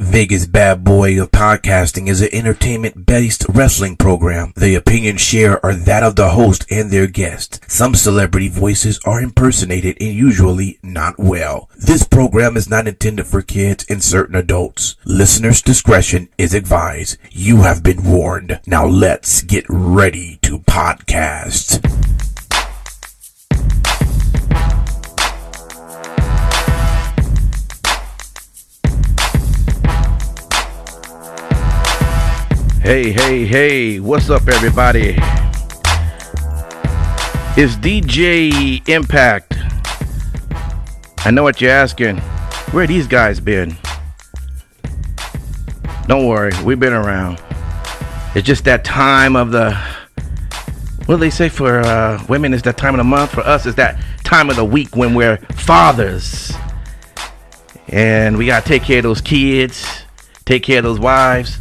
Vegas Bad Boy of Podcasting is an entertainment-based wrestling program. The opinions shared are that of the host and their guest. Some celebrity voices are impersonated and usually not well. This program is not intended for kids and certain adults. Listeners' discretion is advised. You have been warned. Now let's get ready to podcast. Hey, what's up, everybody? It's DJ Impact. I know what you're asking. Where these guys been? Don't worry, we've been around. It's just that time of the... What do they say for women? It's that time of the month. For us, it's that time of the week when we're fathers. And we gotta take care of those kids, take care of those wives.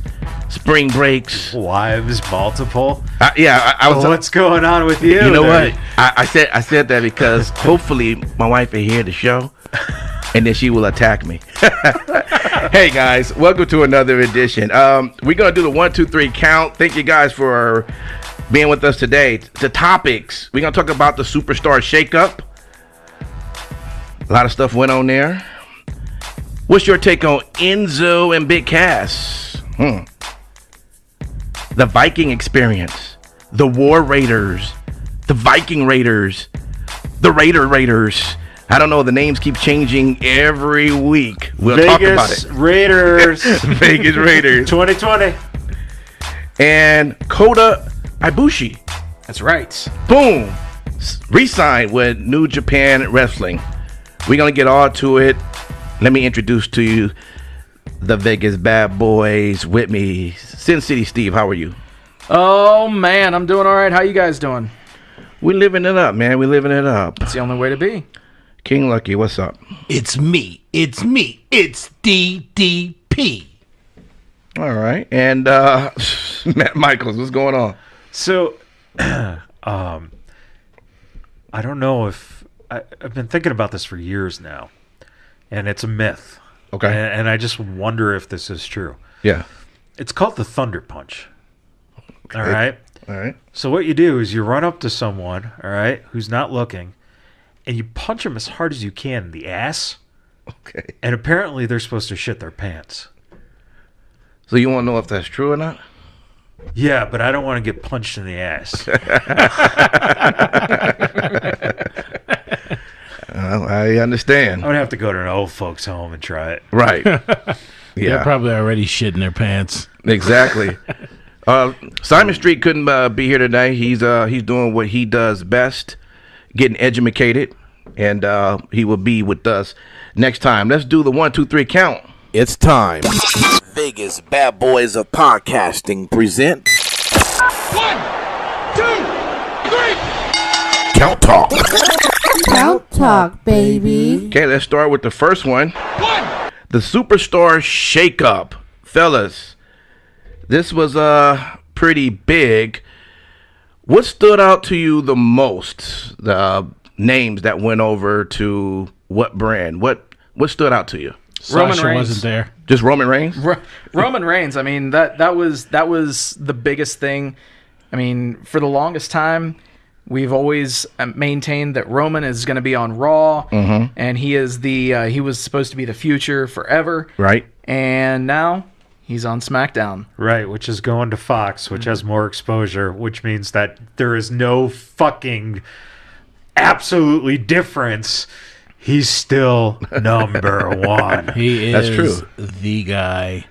Spring breaks. Wives, multiple. I was. What's going on with you? You know what? I said that because hopefully my wife will hear the show, and then she will attack me. Hey guys, welcome to another edition. We're gonna do the 1, 2, 3 count. Thank you guys for being with us today. The topics we're gonna talk about: the superstar shakeup. A lot of stuff went on there. What's your take on Enzo and Big Cass? The Viking experience, the War Raiders, the Viking Raiders, the Raiders. I don't know, the names keep changing every week. We'll talk about it. Raiders. Vegas Raiders. 2020. And Kota Ibushi. That's right. Boom. Resigned with New Japan Wrestling. We're going to get all to it. Let me introduce to you the Vegas Bad Boys with me. Sin City Steve, how are you? Oh, man, I'm doing all right. How you guys doing? We're living it up, man. We're living it up. It's the only way to be. King Lucky, what's up? It's me. It's DDP. All right. And Matt Michaels, what's going on? So, I don't know if... I've been thinking about this for years now, and it's a myth. Okay. And I just wonder if this is true. Yeah. It's called the Thunder Punch. Okay. All right? All right. So what you do is you run up to someone, all right, who's not looking, and you punch them as hard as you can in the ass. Okay. And apparently they're supposed to shit their pants. So you want to know if that's true or not? Yeah, but I don't want to get punched in the ass. I understand. I would have to go to an old folks home and try it. Right. They're Yeah. probably already shitting their pants. Exactly. Simon Street couldn't be here today. He's doing what he does best, getting educated, and he will be with us next time. Let's do the 1, 2, 3 count. It's time. Vegas Bad Boys of Podcasting present 1, 2, 3 Count Talk. Count Talk, baby. Okay, let's start with the first one. The superstar shakeup. Fellas, this was pretty big. What stood out to you the most? The names that went over to what brand? What stood out to you? Roman Sasha Reigns. wasn't there. Just Roman Reigns? Roman Reigns. I mean, that was the biggest thing. I mean, for the longest time, we've always maintained that Roman is going to be on Raw, and he is he was supposed to be the future forever. Right. And now he's on SmackDown. Right, which is going to Fox, which has more exposure, which means that there is no fucking absolutely difference. He's still number one. He That's is true. the guy.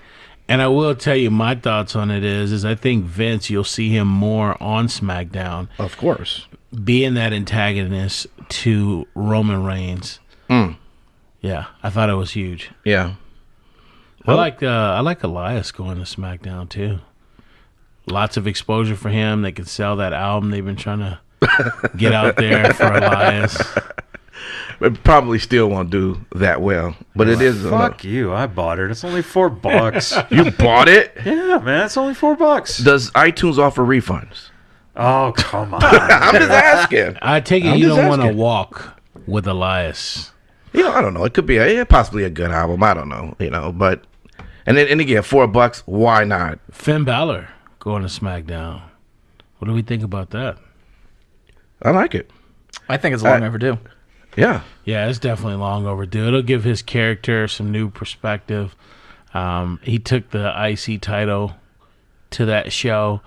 And I will tell you my thoughts on it is I think Vince, you'll see him more on SmackDown Of course. being that antagonist to Roman Reigns. Yeah, I thought it was huge. Yeah. I like Elias going to SmackDown too. Lots of exposure for him. They can sell that album they've been trying to get out there for Elias. It probably still won't do that well, but it is. Fuck you! I bought it. It's only $4. You bought it? Yeah, man, it's only $4. Does iTunes offer refunds? Oh, come on! I'm just asking. I take it I'm you just don't want to asking. walk with Elias. I don't know. It could be possibly a good album. I don't know. But And then again, $4, why not? Finn Balor going to SmackDown. What do we think about that? I like it. I think it's long overdue. Yeah. Yeah, it's definitely long overdue. It'll give his character some new perspective. He took the IC title to that show,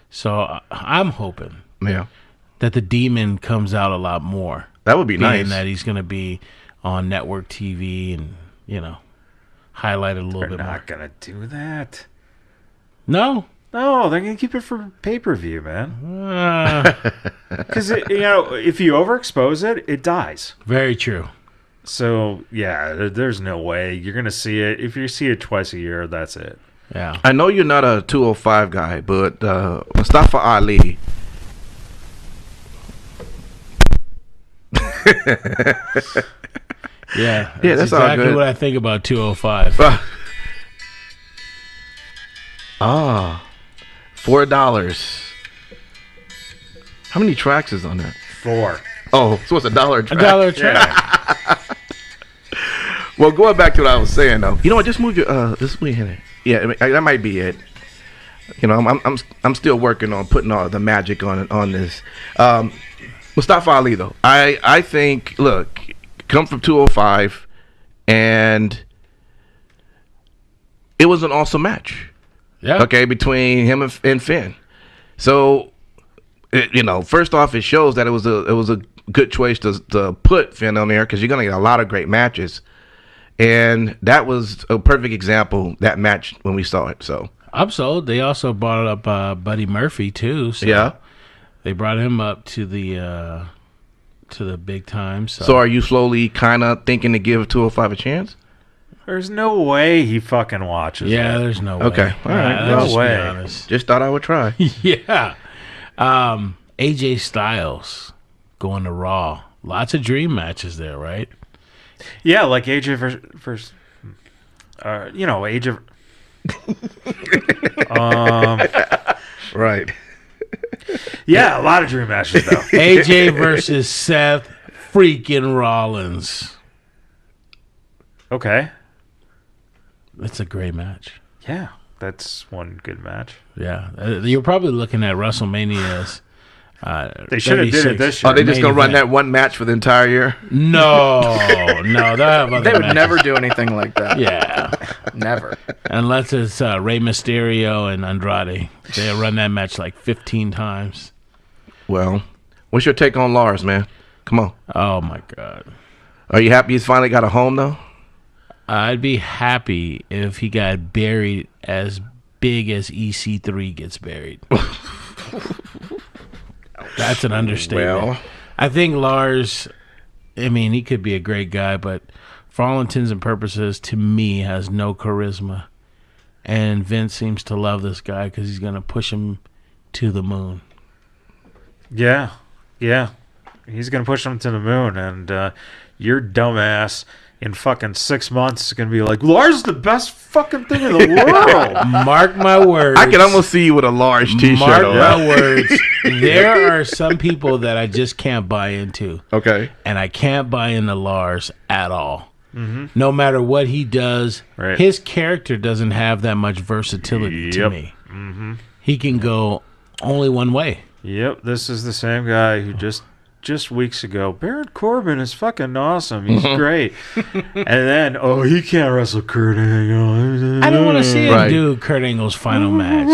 so I'm hoping that the Demon comes out a lot more. That would be nice. That he's going to be on network TV and, highlighted a little bit more. They're not going to do that. No? No, they're going to keep it for pay-per-view, man. Because, if you overexpose it, it dies. Very true. So, yeah, there's no way. You're going to see it. If you see it twice a year, that's it. Yeah. I know you're not a 205 guy, but Mustafa Ali. Yeah, that's exactly all good. what I think about 205. $4. How many tracks is on that? 4. Oh, so it's $1 track. $1 track. Well, going back to what I was saying though, you know what? Just move your this way here. Yeah, that might be it. I'm still working on putting all the magic on this. Mustafa Ali though, I think look, come from 205, and it was an awesome match. Yeah. Okay, between him and Finn. So, first off, it shows that it was a good choice to put Finn on there because you're gonna get a lot of great matches. And that was a perfect example, that match, when we saw it. So I'm sold. They also brought up Buddy Murphy, too. So yeah. They brought him up to the big time. So are you slowly kind of thinking to give 205 a chance? There's no way he fucking watches Yeah, it. there's no way. Okay. All right. No way. Honest. Just thought I would try. Yeah. AJ Styles going to Raw. Lots of dream matches there, right? Yeah, like AJ versus AJ. Right. Yeah, a lot of dream matches though. AJ versus Seth freaking Rollins. Okay. It's a great match. Yeah, that's one good match. Yeah. You're probably looking at WrestleMania's. They should have did it this year. Are they just Main going to run event. that one match for the entire year? No. They'll have other They would matches. never do anything like that. Yeah. Never. Unless it's Rey Mysterio and Andrade. They'll run that match like 15 times. Well, what's your take on Lars, man? Come on. Oh, my God. Are you happy he's finally got a home, though? I'd be happy if he got buried as big as EC3 gets buried. That's an understatement. Well, I think Lars, he could be a great guy, but for all intents and purposes, to me, has no charisma. And Vince seems to love this guy because he's going to push him to the moon. Yeah. He's gonna push him to the moon, and your dumbass in fucking 6 months is gonna be like, Lars is the best fucking thing in the world. Mark my words. I can almost see you with a Lars t-shirt Mark on. my words. There are some people that I just can't buy into. Okay. And I can't buy into Lars at all. Mm-hmm. No matter what he does, Right. his character doesn't have that much versatility to Yep. me. Mm-hmm. He can go only one way. Yep, this is the same guy who just weeks ago, Baron Corbin is fucking awesome. He's great. And then, he can't wrestle Kurt Angle. I don't want to see him Right. do Kurt Angle's final match.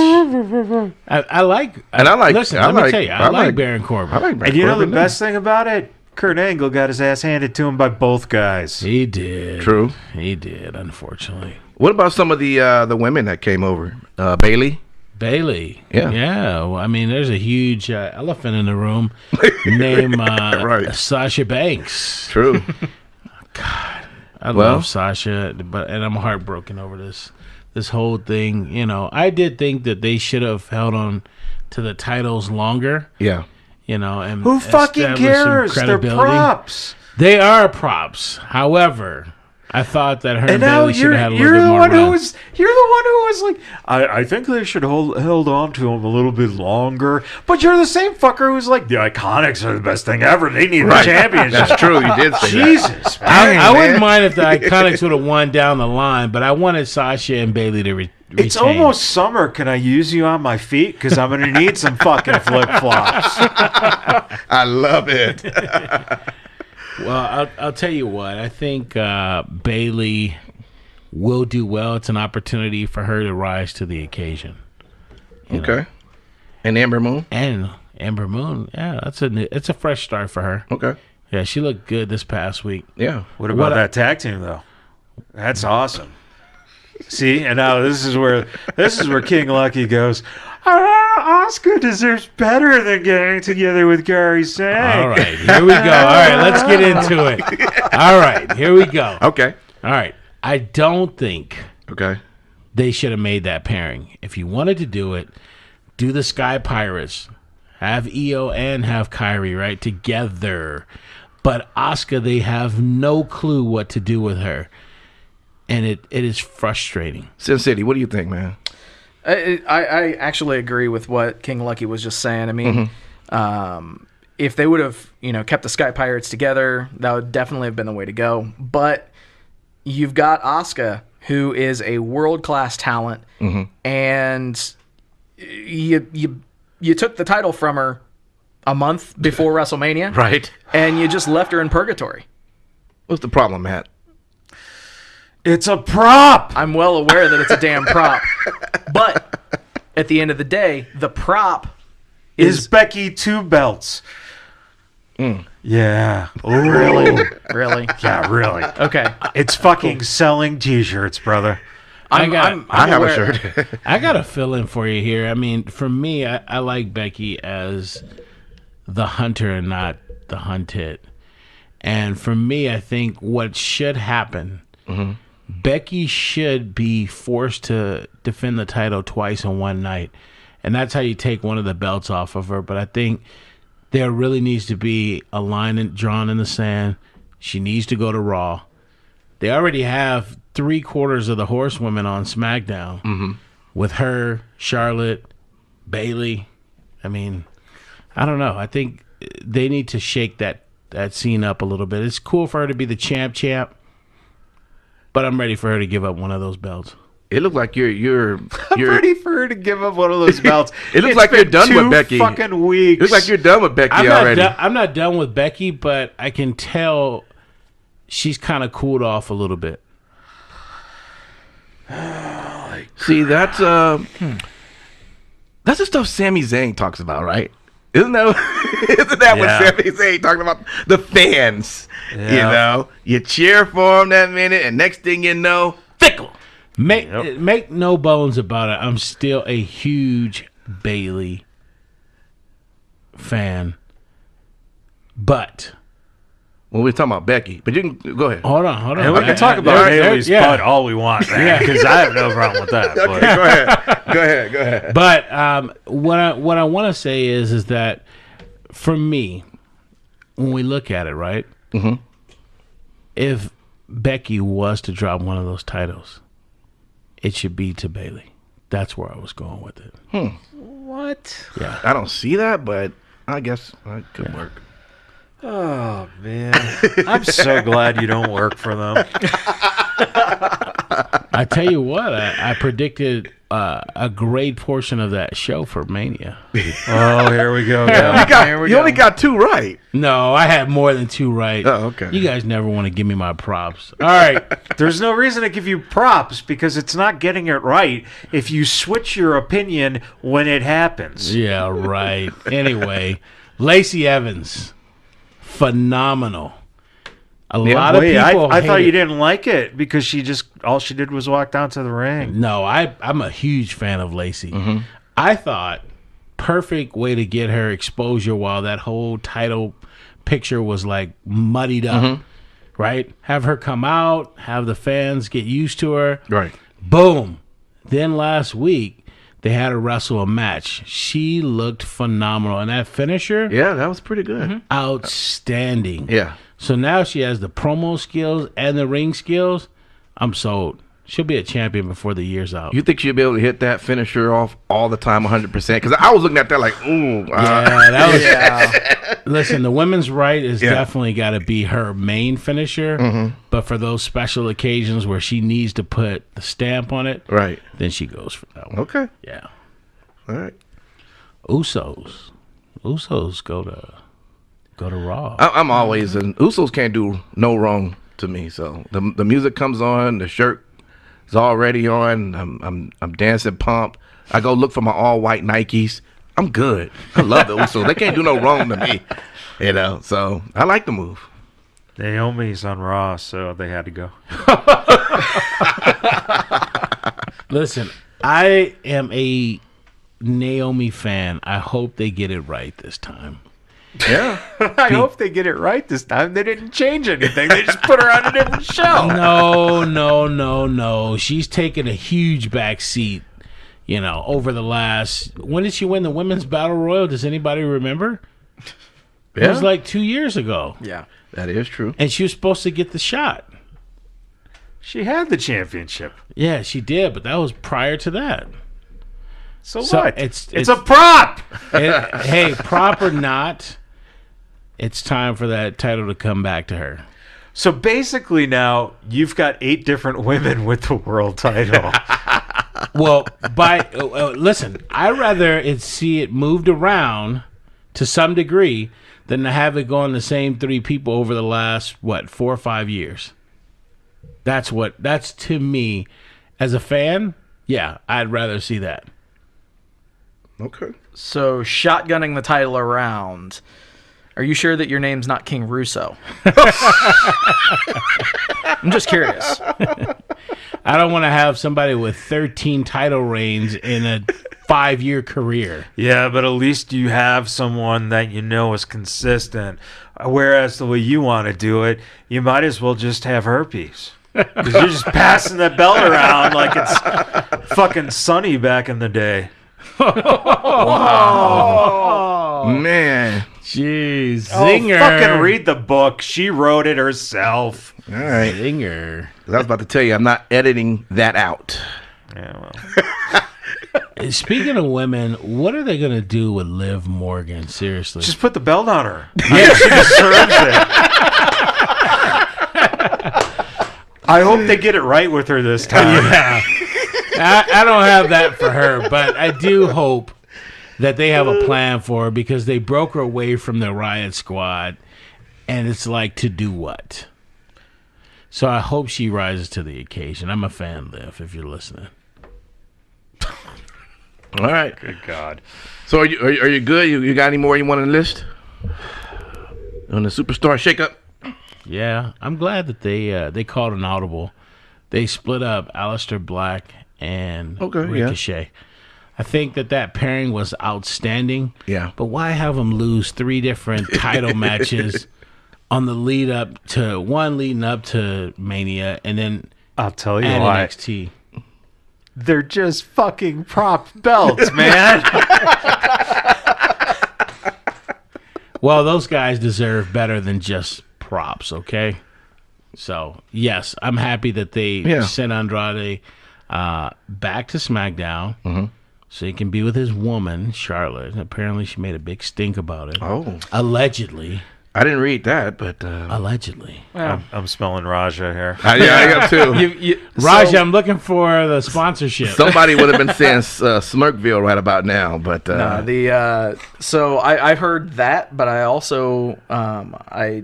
I like. Listen, I let me like- tell you, I I like like- Baron Corbin. I like Baron And you know the Corbin, best thing about it? Kurt Angle got his ass handed to him by both guys. He did. True. He did. Unfortunately, What about some of the women that came over? Bailey? Bailey. Yeah. Yeah. Well, there's a huge elephant in the room named Right. Sasha Banks. True. I love Sasha, and I'm heartbroken over this whole thing. I did think that they should have held on to the titles longer. Yeah. And Who fucking establish some cares? They're credibility. props. They are props. However, I thought that her And and now Bailey should have had a you're little bit the more one run. you're the one who was like, I think they should held on to him a little bit longer. But you're the same fucker who's like, the Iconics are the best thing ever. They need the championship. That's true. You did say Jesus, that. man. I wouldn't mind if the Iconics would have won down the line, but I wanted Sasha and Bailey to retain. It's almost summer. Can I use you on my feet? Because I'm going to need some fucking flip-flops. I love it. Well, I'll tell you what. I think Bailey will do well. It's an opportunity for her to rise to the occasion. Okay. And Amber Moon? And Amber Moon, yeah, it's a fresh start for her. Okay. Yeah, she looked good this past week. Yeah. What about that tag team, though? That's awesome. See, and now this is where King Lucky goes, Asuka deserves better than getting together with Gary Singh. All right, here we go. All right, let's get into it. All right, here we go. Okay. All right, I don't think Okay. they should have made that pairing. If you wanted to do it, do the Sky Pirates. Have Io and have Kyrie, right, together. But Asuka, they have no clue what to do with her. And it is frustrating. Sin City, what do you think, man? I actually agree with what King Lucky was just saying. I mean, if they would have, kept the Sky Pirates together, that would definitely have been the way to go. But you've got Asuka, who is a world-class talent, and you took the title from her a month before WrestleMania, Right. and you just left her in purgatory. What's the problem, Matt? It's a prop. I'm well aware that it's a damn prop. But at the end of the day, the prop Is Becky 2 belts? Yeah. Ooh. really. Yeah, really. Okay. It's fucking selling T-shirts, brother. I have aware. a shirt. I got a fill-in for you here. I mean, for me, I like Becky as the hunter and not the hunted. And for me, I think what should happen, Becky should be forced to defend the title twice in one night. And that's how you take one of the belts off of her. But I think there really needs to be a line drawn in the sand. She needs to go to Raw. They already have 3/4 of the horsewomen on SmackDown with her, Charlotte, Bailey. I mean, I don't know. I think they need to shake that scene up a little bit. It's cool for her to be the champ, but I'm ready for her to give up one of those belts. It looks like you're Ready for her to give up one of those belts. It looks It's like you're been done with 2 Becky. fucking weeks. It looks like you're done with Becky I'm already. not done with Becky, but I can tell she's kind of cooled off a little bit. See, that's the stuff Sami Zayn talks about, right? Isn't that Yeah. what Sami Zayn talking about? The fans, Yeah. you cheer for them that minute, and next thing you know, fickle. Make no bones about it. I'm still a huge Bailey fan, but Well, we're talking about Becky, but you can go ahead. hold on. And we can talk about Bailey's yeah. butt all we want, man, because I have no problem with that. Okay, go ahead. But what I want to say is that for me, when we look at it, right, if Becky was to drop one of those titles, it should be to Bailey. That's where I was going with it. What? Yeah. I don't see that, but I guess it could work. Oh, man. I'm so glad you don't work for them. I tell you what, I predicted a great portion of that show for Mania. Oh, here we go. Yeah. You only got 2 right. No, I had more than 2 right. Oh, okay. You guys never want to give me my props. All right. There's no reason to give you props because it's not getting it right if you switch your opinion when it happens. Yeah, right. Anyway, Lacey Evans, phenomenal. A lot of people. I thought hate you it. didn't like it because all she did was walk down to the ring. No, I'm a huge fan of Lacey. I thought perfect way to get her exposure while that whole title picture was like muddied up. Right? Have her come out, have the fans get used to her. Right. Boom. Then last week, they had her wrestle a match. She looked phenomenal. And that finisher, Yeah, that was pretty good. outstanding. Yeah. So now she has the promo skills and the ring skills. I'm sold. She'll be a champion before the year's out. You think she'll be able to hit that finisher off all the time 100%? Because I was looking at that like, ooh. That was. Listen, the women's right is definitely got to be her main finisher. But for those special occasions where she needs to put the stamp on it, right, then she goes for that one. Okay. Yeah. All right. Usos go to Raw. I'm always and Usos can't do no wrong to me. So the music comes on, the shirt is already on. I'm dancing pump. I go look for my all white Nikes. I'm good. I love the Usos. They can't do no wrong to me. You know, so I like the move. Naomi's on Raw, so they had to go. Listen, I am a Naomi fan. I hope they get it right this time. Yeah. I hope they get it right this time. They didn't change anything. They just put her on a different show. No. She's taken a huge back seat, over the last... When did she win the Women's Battle Royal? Does anybody remember? Yeah. It was like 2 years ago. Yeah. That is true. And she was supposed to get the shot. She had the championship. Yeah, she did, but that was prior to that. So what? It's a prop! Hey, prop or not, it's time for that title to come back to her. So basically now, you've got 8 different women with the world title. Well, listen, I'd rather see it moved around to some degree than to have it go on the same 3 people over the last, 4 or 5 years. That's to me, as a fan, yeah, I'd rather see that. Okay. So, shotgunning the title around. Are you sure that your name's not King Russo? I'm just curious. I don't want to have somebody with 13 title reigns in a 5-year career. Yeah, but at least you have someone that you know is consistent. Whereas the way you want to do it, you might as well just have herpes. Because you're just passing that belt around like it's fucking Sunny back in the day. Wow. Man. Jeez. Oh, Zinger. fucking read the book. She wrote it herself. All right. Zinger. I was about to tell you, I'm not editing that out. Yeah, well. Speaking of women, what are they going to do with Liv Morgan? Seriously. Just put the belt on her. Yeah, she deserves it. I hope they get it right with her this time. Yeah. I don't have that for her, but I do hope that they have a plan for her because they broke her away from the Riot Squad, and it's like, to do what? So I hope she rises to the occasion. I'm a fan, Liv, if you're listening. All right. Good God. So are you good? You got any more you want to list on the Superstar shakeup? Yeah, I'm glad that they called an audible. They split up Aleister Black and Ricochet. Yeah. I think that pairing was outstanding. Yeah. But why have them lose 3 different title matches on the leading up to Mania and then I'll tell you why. NXT? They're just fucking prop belts, man. Well, those guys deserve better than just props, okay? So, yes, I'm happy that they sent Andrade back to SmackDown so he can be with his woman, Charlotte. Apparently, she made a big stink about it. Oh. Allegedly. I didn't read that, but... Allegedly. I'm smelling Raja here. I am too. Raja, I'm looking for the sponsorship. Somebody would have been saying Smirkville right about now, but... So I've heard that, but I also... I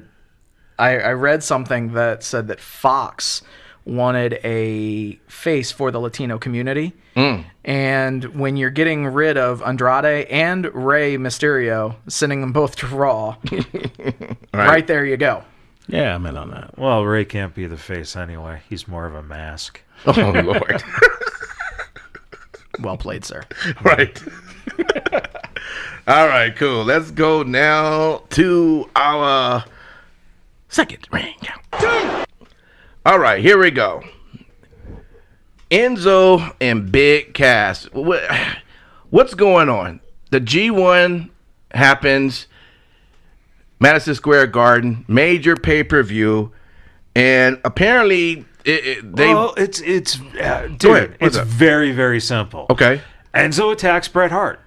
read something that said that Fox wanted a face for the Latino community. And when you're getting rid of Andrade and Rey Mysterio, sending them both to Raw, right there you go. Yeah, I'm in on that. Well, Rey can't be the face anyway. He's more of a mask. Oh, Lord. Well played, sir. Right. All right, cool. Let's go now to our second ring count. All right, here we go. Enzo and Big Cass. What's going on? The G1 happens. Madison Square Garden, major pay-per-view, and apparently it's Go dude, ahead. What's it's up? very, very simple. Okay. Enzo attacks Bret Hart.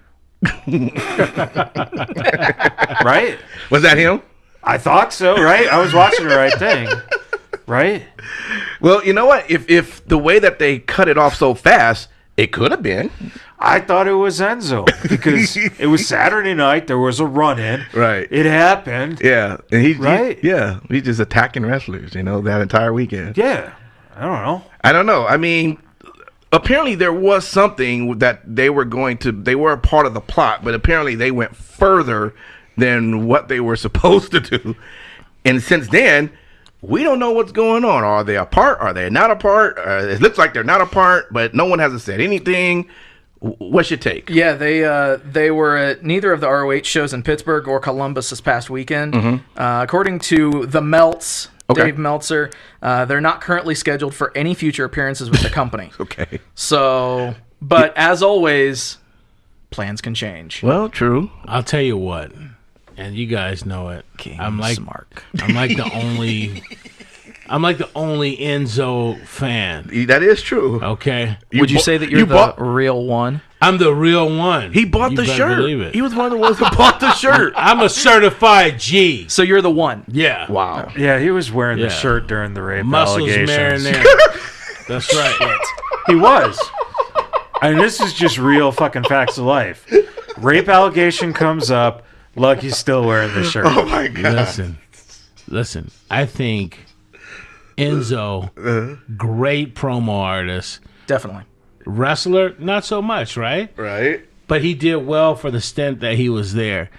Right? Was that him? I thought so, right? I was watching the right thing. Right? Well, you know what? If the way that they cut it off so fast, it could have been. I thought it was Enzo because it was Saturday night. There was a run-in. Right. It happened. Yeah. And he's Right? he's just attacking wrestlers, that entire weekend. Yeah. I don't know. I mean, apparently there was something that they were a part of the plot, but apparently they went further than what they were supposed to do. And since then, we don't know what's going on. Are they apart? Are they not apart? It looks like they're not apart, but no one hasn't said anything. What's your take? Yeah, they were at neither of the ROH shows in Pittsburgh or Columbus this past weekend. According to the Melts, Dave Meltzer, they're not currently scheduled for any future appearances with the company. Okay. So, but as always, plans can change. Well, true. I'll tell you what, and you guys know it. I'm like the only Enzo fan. That is true. Okay, Would you say that you're the real one? I'm the real one. He bought You the better shirt. believe it. He was one of the ones who bought the shirt. I'm a certified G. So you're the one. Yeah. Wow. Yeah, he was wearing Yeah. the shirt during the rape Muscles allegations. marinara. That's right. He was. I mean, this is just real fucking facts of life. Rape allegation comes up. Lucky's still wearing the shirt. Oh my God. Listen. I think Enzo, great promo artist. Definitely. Wrestler, not so much, right? Right. But he did well for the stint that he was there.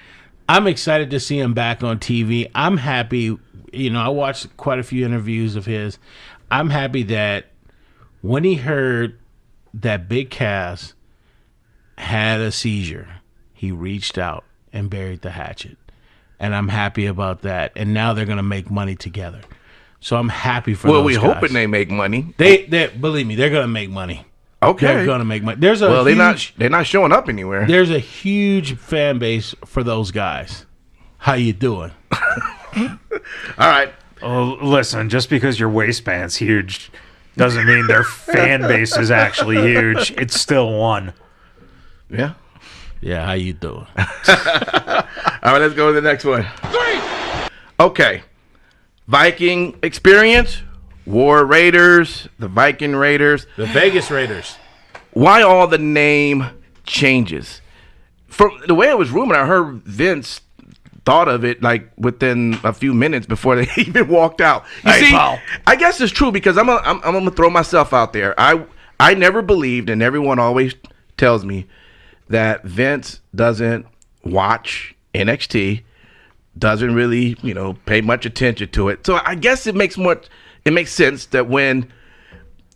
I'm excited to see him back on TV. I'm happy. I watched quite a few interviews of his. I'm happy that when he heard that Big Cass had a seizure, he reached out and buried the hatchet. And I'm happy about that. And now they're going to make money together. So I'm happy for Well, those we guys. hoping they make money. They believe me, they're going to make money. Okay. They're going to make money. They're not showing up anywhere. There's a huge fan base for those guys. How you doing? All right. Oh, listen, just because your waistband's huge doesn't mean their fan base is actually huge. It's still one. Yeah. Yeah, how you doing? All right, let's go to the next one. 3. Okay. Viking experience, War Raiders, the Viking Raiders. The Vegas Raiders. Why all the name changes? From the way it was rumored, I heard Vince thought of it like within a few minutes before they even walked out. You see, pal. I guess it's true because I'm gonna throw myself out there. I never believed, and everyone always tells me that Vince doesn't watch NXT, doesn't really pay much attention to it. So I guess it makes sense that when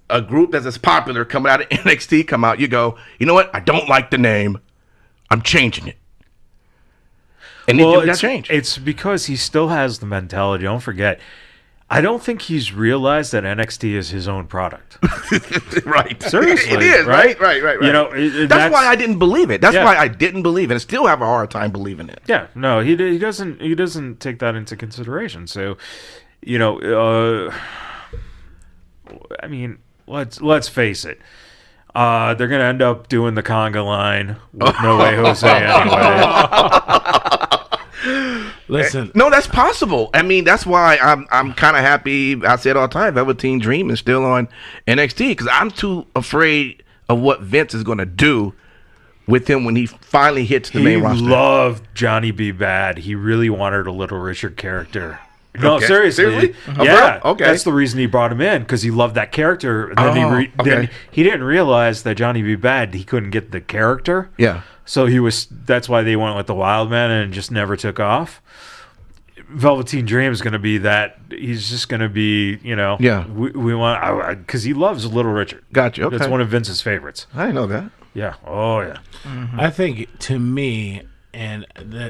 a group that's as popular coming out of NXT come out, you go, you know what? I don't like the name. I'm changing it. And then that changed. It's because he still has the mentality. Don't forget, I don't think he's realized that NXT is his own product. Right. Seriously. It is, right? Right. That's why I didn't believe it. That's why I didn't believe it. And still have a hard time believing it. Yeah, no, he doesn't take that into consideration. So, I mean, let's face it. They're gonna end up doing the conga line with No Way Jose anyway. Listen, No, that's possible. I mean, that's why I'm kind of happy. I say it all the time. Velveteen Dream is still on NXT because I'm too afraid of what Vince is going to do with him when he finally hits the main roster. He loved Johnny B. Bad. He really wanted a Little Richard character. No, Okay. seriously. Seriously? Yeah. Okay. That's the reason he brought him in, because he loved that character. And then then he didn't realize that Johnny B. Bad, he couldn't get the character. Yeah. So that's why they went with the Wild Man and just never took off. Velveteen Dream is going to be that. He's just going to be, Yeah. we want, because he loves Little Richard. Gotcha. Okay. That's one of Vince's favorites. I didn't know that. Yeah. Oh, yeah. I think to me, and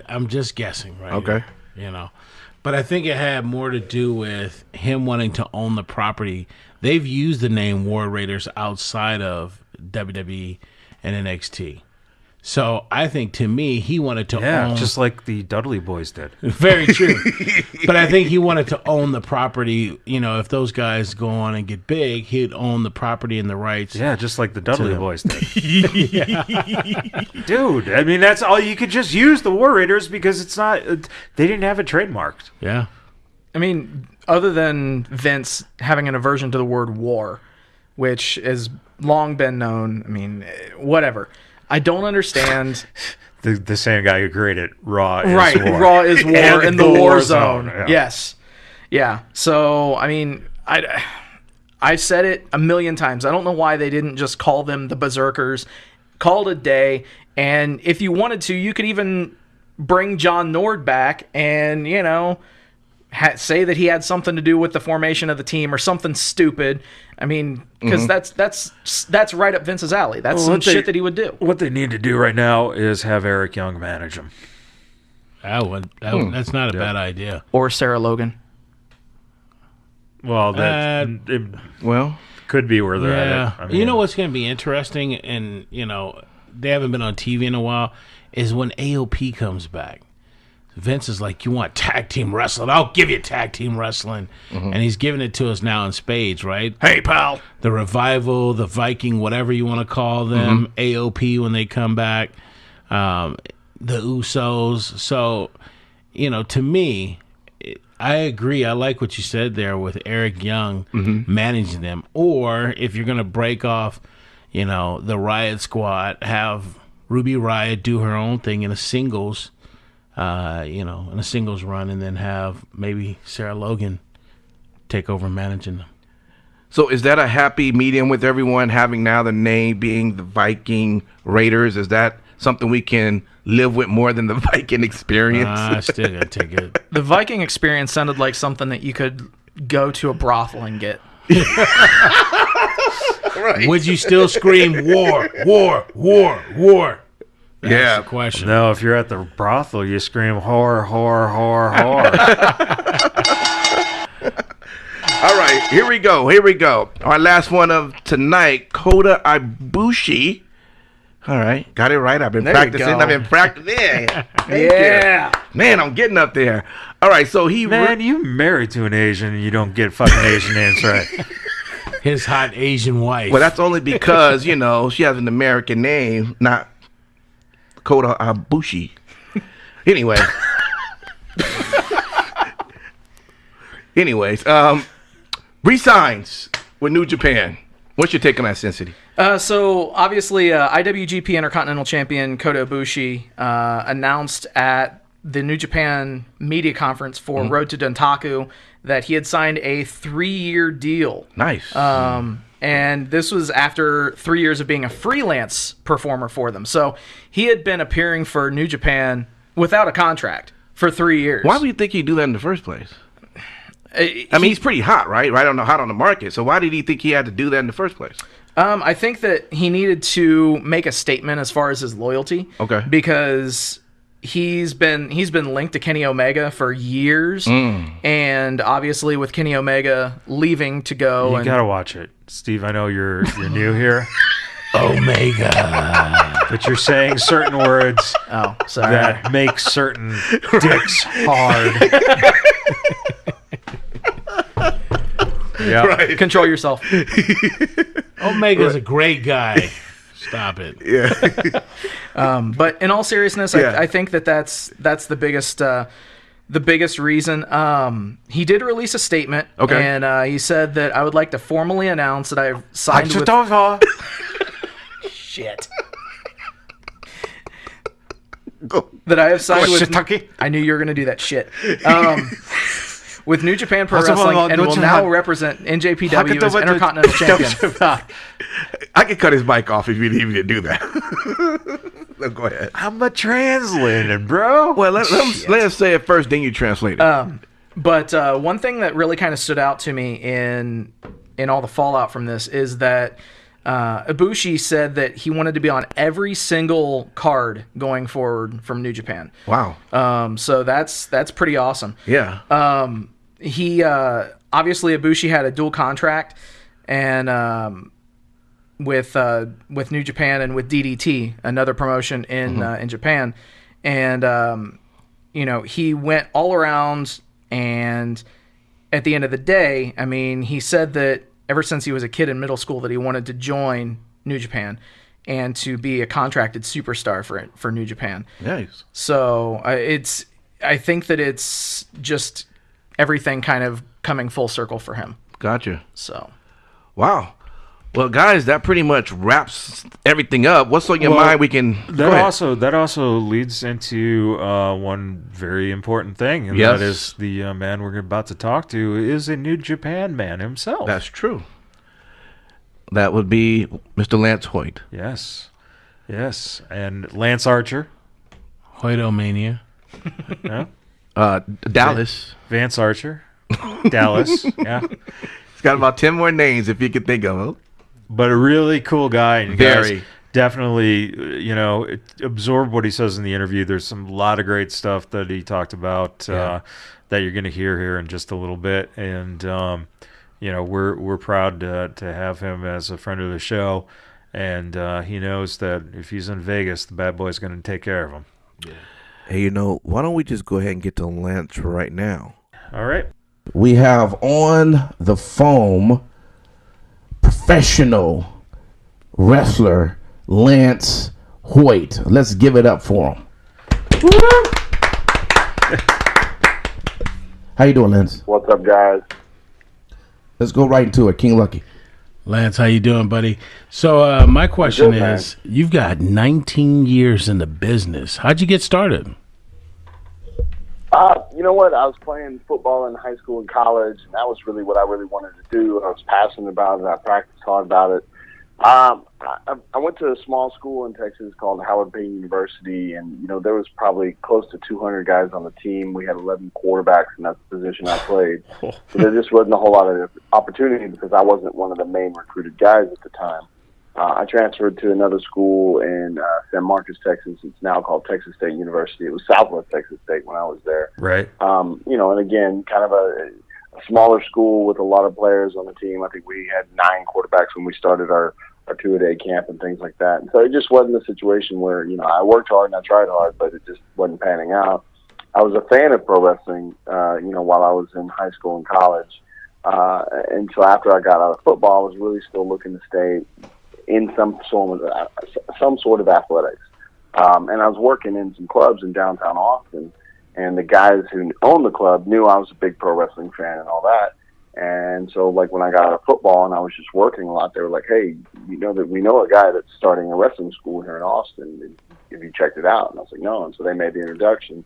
I'm just guessing, right? Okay. But I think it had more to do with him wanting to own the property. They've used the name War Raiders outside of WWE and NXT. So I think, to me, he wanted to own. Just like the Dudley Boys did. Very true. But I think he wanted to own the property. You know, if those guys go on and get big, he'd own the property and the rights. Yeah, just like the Dudley Boys did. Dude, I mean, that's all. You could just use the War Raiders because it's not. They didn't have it trademarked. Yeah. I mean, other than Vince having an aversion to the word war, which has long been known, I mean, whatever. I don't understand. The same guy who created Raw is right, War. Raw is War And in the war zone. Yeah. Yes. Yeah. So, I mean, I've said it a million times. I don't know why they didn't just call them the Berserkers, call it a day, and if you wanted to, you could even bring John Nord back and, you know, say that he had something to do with the formation of the team or something stupid. I mean, because that's right up Vince's alley. That's some shit that he would do. What they need to do right now is have Eric Young manage him. That's not a bad idea. Or Sarah Logan. Well, it could be where they're at it. I mean, you know what's going to be interesting, and, you know, they haven't been on TV in a while, is when AOP comes back. Vince is like, you want tag team wrestling? I'll give you tag team wrestling. And he's giving it to us now in spades, right? Hey, pal. The Revival, the Viking, whatever you want to call them, AOP when they come back, the Usos. So, you know, to me, I agree. I like what you said there with Eric Young managing them. Or if you're going to break off, you know, the Riot Squad, have Ruby Riot do her own thing in a singles in a singles run, and then have maybe Sarah Logan take over managing them. So is that a happy medium with everyone having now the name being the Viking Raiders? Is that something we can live with more than the Viking experience? I still gotta take it. The Viking experience sounded like something that you could go to a brothel and get. Right. Would you still scream war, war, war, war? That's the question. No, if you're at the brothel, you scream whore, whore, whore, whore. All right, here we go. Our last one of tonight, Kota Ibushi. All right, got it right. I've been practicing. Thank you. Man, I'm getting up there. All right, so you married to an Asian and you don't get fucking Asian names right. His hot Asian wife. Well, that's only because, you know, she has an American name, not Kota Ibushi. Anyway. Resigns with New Japan. What's your take on that, Sin City? So obviously, IWGP Intercontinental Champion Kota Ibushi announced at the New Japan media conference for Road to Dontaku that he had signed a 3-year deal. Nice. And this was after 3 years of being a freelance performer for them. So he had been appearing for New Japan without a contract for 3 years. Why would you think he'd do that in the first place? I mean, he's pretty hot, right? Right on the market. So why did he think he had to do that in the first place? I think that he needed to make a statement as far as his loyalty. Okay. Because he's been linked to Kenny Omega for years, and obviously with Kenny Omega leaving to go, you gotta watch it, Steve. I know you're new here. Omega. But you're saying certain words that make certain dicks hard. Yeah, right. Control yourself. Omega's a great guy. Stop it. Yeah. But in all seriousness, I think that's the biggest reason. He did release a statement, and he said that I would like to formally announce that I've signed with... Shit. That I have signed with... I knew you were going to do that shit. With New Japan Pro Wrestling, and will now represent NJPW as Intercontinental Champion. I could cut his mic off if you didn't even do that. No, go ahead. I'm a translator, bro. Well, let us say it first, then you translate it. But one thing that really kind of stood out to me in all the fallout from this is that Ibushi said that he wanted to be on every single card going forward from New Japan. Wow. So that's pretty awesome. Yeah. He obviously Ibushi had a dual contract, and with New Japan and with DDT, another promotion in Japan, and he went all around. And at the end of the day, I mean, he said that ever since he was a kid in middle school that he wanted to join New Japan and to be a contracted superstar for New Japan. Nice. So I think that it's just everything kind of coming full circle for him. Gotcha. So, wow. Well, guys, that pretty much wraps everything up. What's on your mind? We can. That also leads into one very important thing, and that is the man we're about to talk to is a New Japan man himself. That's true. That would be Mr. Lance Hoyt. Yes, and Lance Archer, Hoytomania. Yeah. Dallas. Vance Archer, Dallas. Yeah, He's got about 10 more names if you can think of them. But a really cool guy. And Very. Guys, definitely, absorb what he says in the interview. There's a lot of great stuff that he talked about that you're going to hear here in just a little bit. And, we're proud to have him as a friend of the show. And he knows that if he's in Vegas, the bad boy's going to take care of him. Yeah. Hey, why don't we just go ahead and get to Lance right now? All right. We have on the phone professional wrestler Lance Hoyt. Let's give it up for him. How you doing, Lance? What's up, guys? Let's go right into it. King Lucky. Lance, how you doing, buddy? So my question Good, is, you've got 19 years in the business. How'd you get started? You know what? I was playing football in high school and college, and that was really what I really wanted to do. I was passionate about it. I practiced hard about it. I went to a small school in Texas called Howard Payne University, and there was probably close to 200 guys on the team. We had 11 quarterbacks, and that's the position I played. So there just wasn't a whole lot of opportunity because I wasn't one of the main recruited guys at the time. I transferred to another school in San Marcos, Texas. It's now called Texas State University. It was Southwest Texas State when I was there. Right. And again, kind of a smaller school with a lot of players on the team. I think we had 9 quarterbacks when we started our two-a-day camp and things like that. And so it just wasn't a situation where, I worked hard and I tried hard, but it just wasn't panning out. I was a fan of pro wrestling, while I was in high school and college. And so after I got out of football, I was really still looking to stay in some sort of athletics. And I was working in some clubs in downtown Austin, and the guys who owned the club knew I was a big pro wrestling fan and all that. And so, when I got out of football and I was just working a lot, they were like, hey, we know a guy that's starting a wrestling school here in Austin. Have you checked it out? And I was like, no. And so they made the introduction.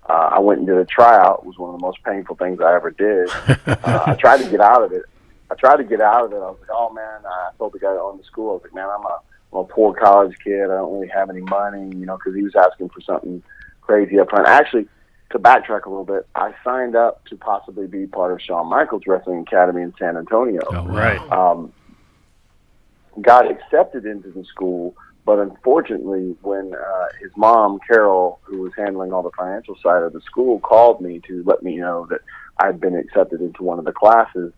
I went and did a tryout. It was one of the most painful things I ever did. I tried to get out of it. I was like, oh, man, I told the guy that owned the school, I was like, man, I'm a poor college kid. I don't really have any money, because he was asking for something crazy up front. Actually, to backtrack a little bit, I signed up to possibly be part of Shawn Michaels Wrestling Academy in San Antonio. Oh, right. Got accepted into the school, but unfortunately, when his mom, Carol, who was handling all the financial side of the school, called me to let me know that I'd been accepted into one of the classes,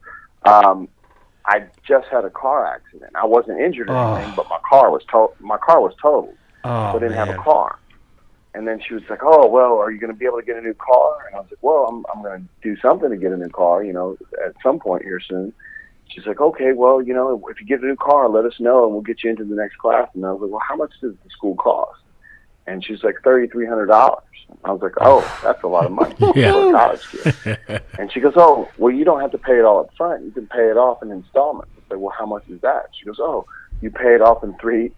I just had a car accident. I wasn't injured or anything, but my car was totaled. So I didn't have a car. And then she was like, oh, well, are you going to be able to get a new car? And I was like, well, I'm going to do something to get a new car, at some point here soon. She's like, okay, well, if you get a new car, let us know and we'll get you into the next class. And I was like, well, how much does the school cost? And she's like, $3,300. I was like, oh, that's a lot of money for a college kid. And she goes, oh, well, you don't have to pay it all up front. You can pay it off in installments. I said, well, how much is that? She goes, oh, you pay it off in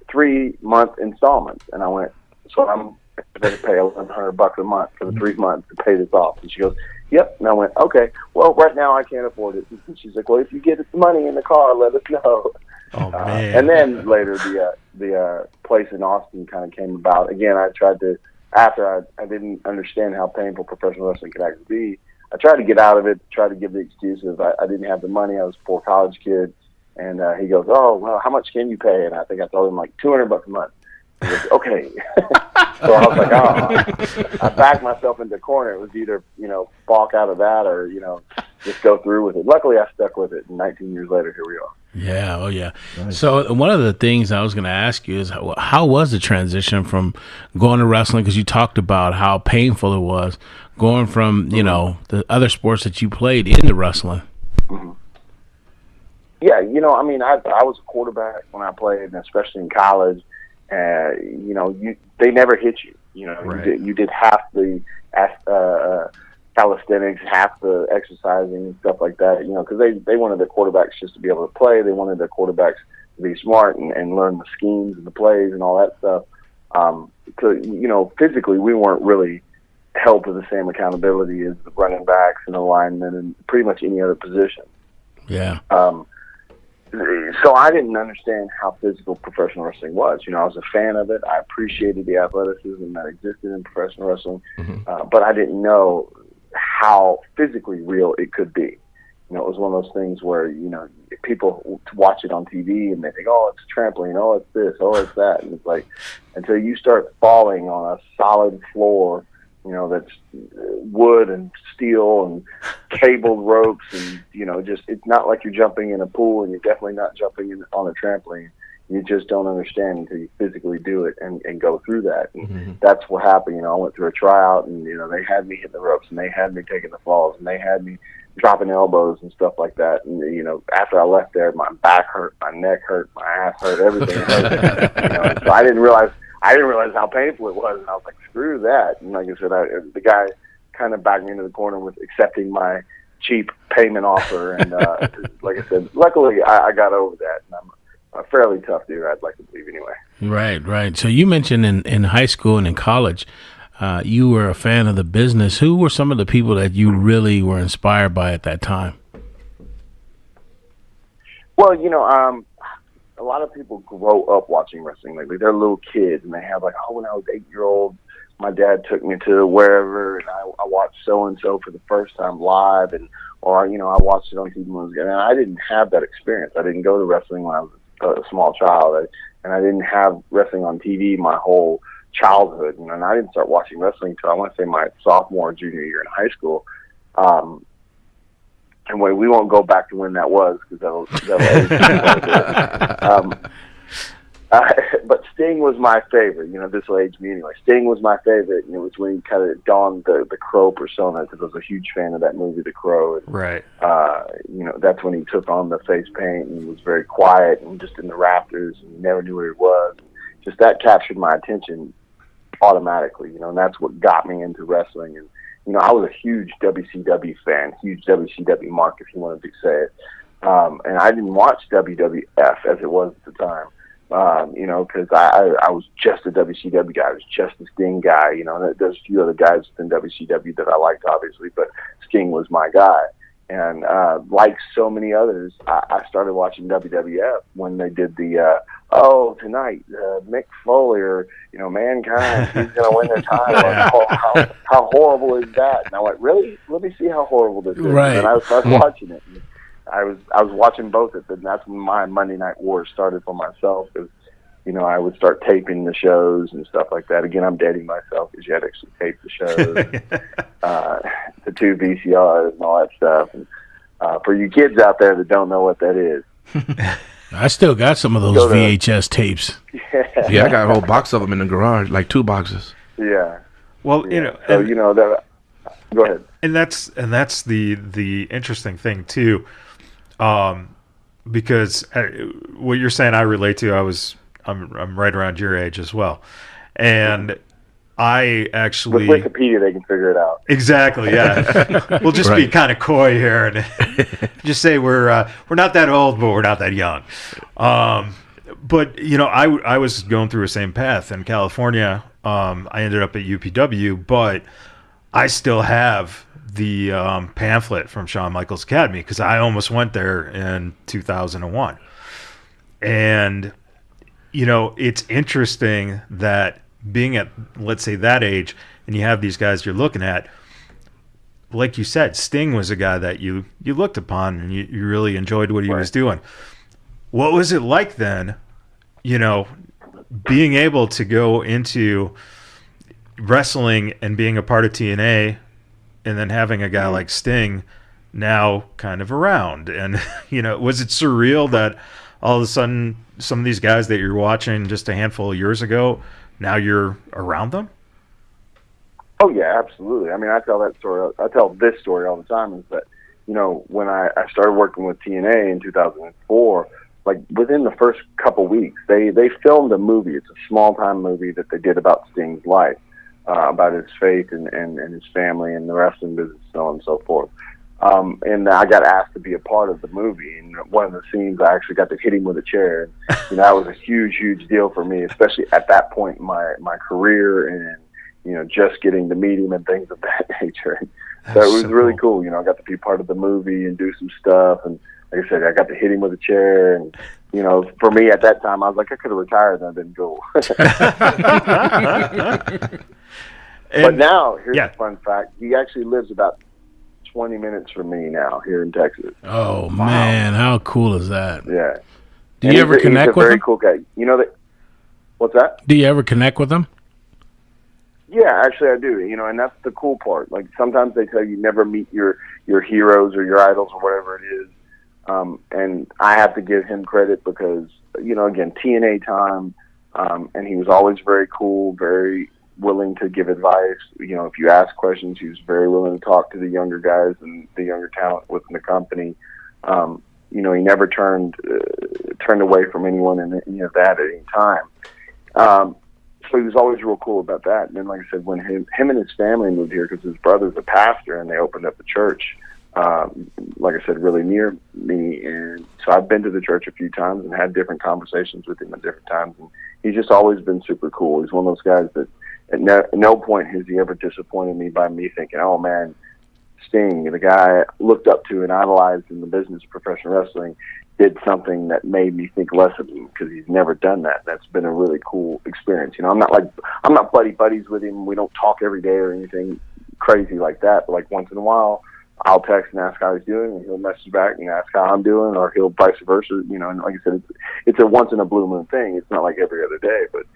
three-month installments. And I went, so I'm going to pay $1,100 a month for the 3 months to pay this off. And she goes, yep. And I went, okay, well, right now I can't afford it. And she's like, well, if you get money in the car, let us know. Oh, man. And then later the place in Austin kind of came about. Again, I tried to, after I didn't understand how painful professional wrestling could actually be, I tried to get out of it, tried to give the excuses. I didn't have the money. I was a poor college kid. And he goes, oh, well, how much can you pay? And I think I told him like $200 a month. He goes, okay. So I was like, oh, I backed myself into a corner. It was either, balk out of that or, just go through with it. Luckily, I stuck with it. And 19 years later, here we are. Yeah, oh yeah. Nice. So one of the things I was going to ask you is how was the transition from going to wrestling? Because you talked about how painful it was going from the other sports that you played into wrestling. Mm-hmm. Yeah, I mean, I was a quarterback when I played, and especially in college. They never hit you. Right. You did half the calisthenics, half the exercising and stuff like that, because they wanted their quarterbacks just to be able to play. They wanted their quarterbacks to be smart and learn the schemes and the plays and all that stuff. Physically, we weren't really held to the same accountability as the running backs and the linemen and pretty much any other position. Yeah. So I didn't understand how physical professional wrestling was. I was a fan of it. I appreciated the athleticism that existed in professional wrestling, but I didn't know how physically real it could be. It was one of those things where, people watch it on TV and they think, oh, it's trampoline, oh, it's this, oh, it's that. And it's like, until you start falling on a solid floor, that's wood and steel and cabled ropes and, it's not like you're jumping in a pool, and you're definitely not jumping on a trampoline. You just don't understand until you physically do it and go through that. And that's what happened. I went through a tryout, and, they had me hitting the ropes, and they had me taking the falls, and they had me dropping elbows and stuff like that. And, after I left there, my back hurt, my neck hurt, my ass hurt, everything hurt. So I didn't realize how painful it was. And I was like, screw that. And like I said, the guy kind of backed me into the corner with accepting my cheap payment offer. And like I said, luckily I got over that. And I'm a fairly tough dude, I'd like to believe anyway. Right. So you mentioned in high school and in college, you were a fan of the business. Who were some of the people that you really were inspired by at that time? Well, a lot of people grow up watching wrestling. Like they're little kids, and they have when I was 8-year-old, my dad took me to wherever, and I watched so-and-so for the first time live, or I watched it on TV when I was young. And I didn't have that experience. I didn't go to wrestling when I was a small child, and I didn't have wrestling on TV my whole childhood. And I didn't start watching wrestling until I want to say my sophomore or junior year in high school. And we won't go back to when that was, because that'll but Sting was my favorite. This will age me anyway. Sting was my favorite, and it was when he kind of donned the Crow persona, because I was a huge fan of that movie, The Crow. And, right. That's when he took on the face paint and was very quiet and just in the rafters, and you never knew where he was. Just that captured my attention automatically, and that's what got me into wrestling. And I was a huge WCW fan, huge WCW mark, if you wanted to say it. And I didn't watch WWF as it was at the time, because I was just a WCW guy. I was just a Sting guy. There's a few other guys in WCW that I liked, obviously, but Sting was my guy. And like so many others, I started watching WWF when they did the tonight, Mick Foley or, Mankind, he's going to win the title. How horrible is that? And I went, really? Let me see how horrible this is. Right. And I started watching it. And I was watching both of them, and that's when my Monday Night Wars started for myself. Because, I would start taping the shows and stuff like that. Again, I'm dating myself, because you had to actually tape the shows, the 2 VCRs and all that stuff. And for you kids out there that don't know what that is, I still got some of those VHS tapes. Yeah, I got a whole box of them in the garage, like 2 boxes. Yeah. Well, so that. Go ahead. And that's the interesting thing too, because what you're saying I relate to. I'm right around your age as well, and I actually with Wikipedia they can figure it out. Exactly. Yeah. We'll just be kind of coy here and just say we're not that old, but we're not that young. But I was going through the same path in California. I ended up at UPW, but I still have the pamphlet from Shawn Michaels Academy, because I almost went there in 2001. And it's interesting that being at, let's say, that age, and you have these guys you're looking at, like you said, Sting was a guy that you looked upon and you really enjoyed what he was doing. What was it like then, being able to go into wrestling and being a part of TNA, and then having a guy like Sting now kind of around. And, was it surreal that all of a sudden some of these guys that you're watching just a handful of years ago, now you're around them? Oh yeah, absolutely. I mean, I tell this story all the time, is that, when I started working with TNA in 2004, like within the first couple weeks, they filmed a movie. It's a small time movie that they did about Sting's life, about his faith and his family and the wrestling business, so on and so forth. And I got asked to be a part of the movie. And one of the scenes, I actually got to hit him with a chair. And, that was a huge, huge deal for me, especially at that point in my career, and, just getting to meet him and things of that nature. So it was really cool. I got to be part of the movie and do some stuff. And like I said, I got to hit him with a chair. And, for me at that time, I was like, I could have retired and I didn't go. But now, here's a fun fact. He actually lives about 20 minutes from me now here in Texas. Oh, man. How cool is that? Yeah. Do you ever connect with him? He's a very cool guy. What's that? Do you ever connect with him? Yeah, actually I do. And that's the cool part. Like sometimes they tell you never meet your heroes or your idols or whatever it is. And I have to give him credit because, again, TNA time, and he was always very cool, very willing to give advice. If you ask questions, he was very willing to talk to the younger guys and the younger talent within the company. He never turned away from anyone in any of that at any time. So he was always real cool about that. And then, like I said, when him and his family moved here, because his brother's a pastor, and they opened up a church, like I said, really near me. And so I've been to the church a few times and had different conversations with him at different times. And he's just always been super cool. He's one of those guys that at no point has he ever disappointed me by me thinking, oh, man, Sting, the guy I looked up to and idolized in the business of professional wrestling, did something that made me think less of him, because he's never done that. That's been a really cool experience. I'm not buddies with him. We don't talk every day or anything crazy like that. But like once in a while, I'll text and ask how he's doing, and he'll message back and ask how I'm doing, or he'll vice versa. And like I said, it's a once in a blue moon thing. It's not like every other day, but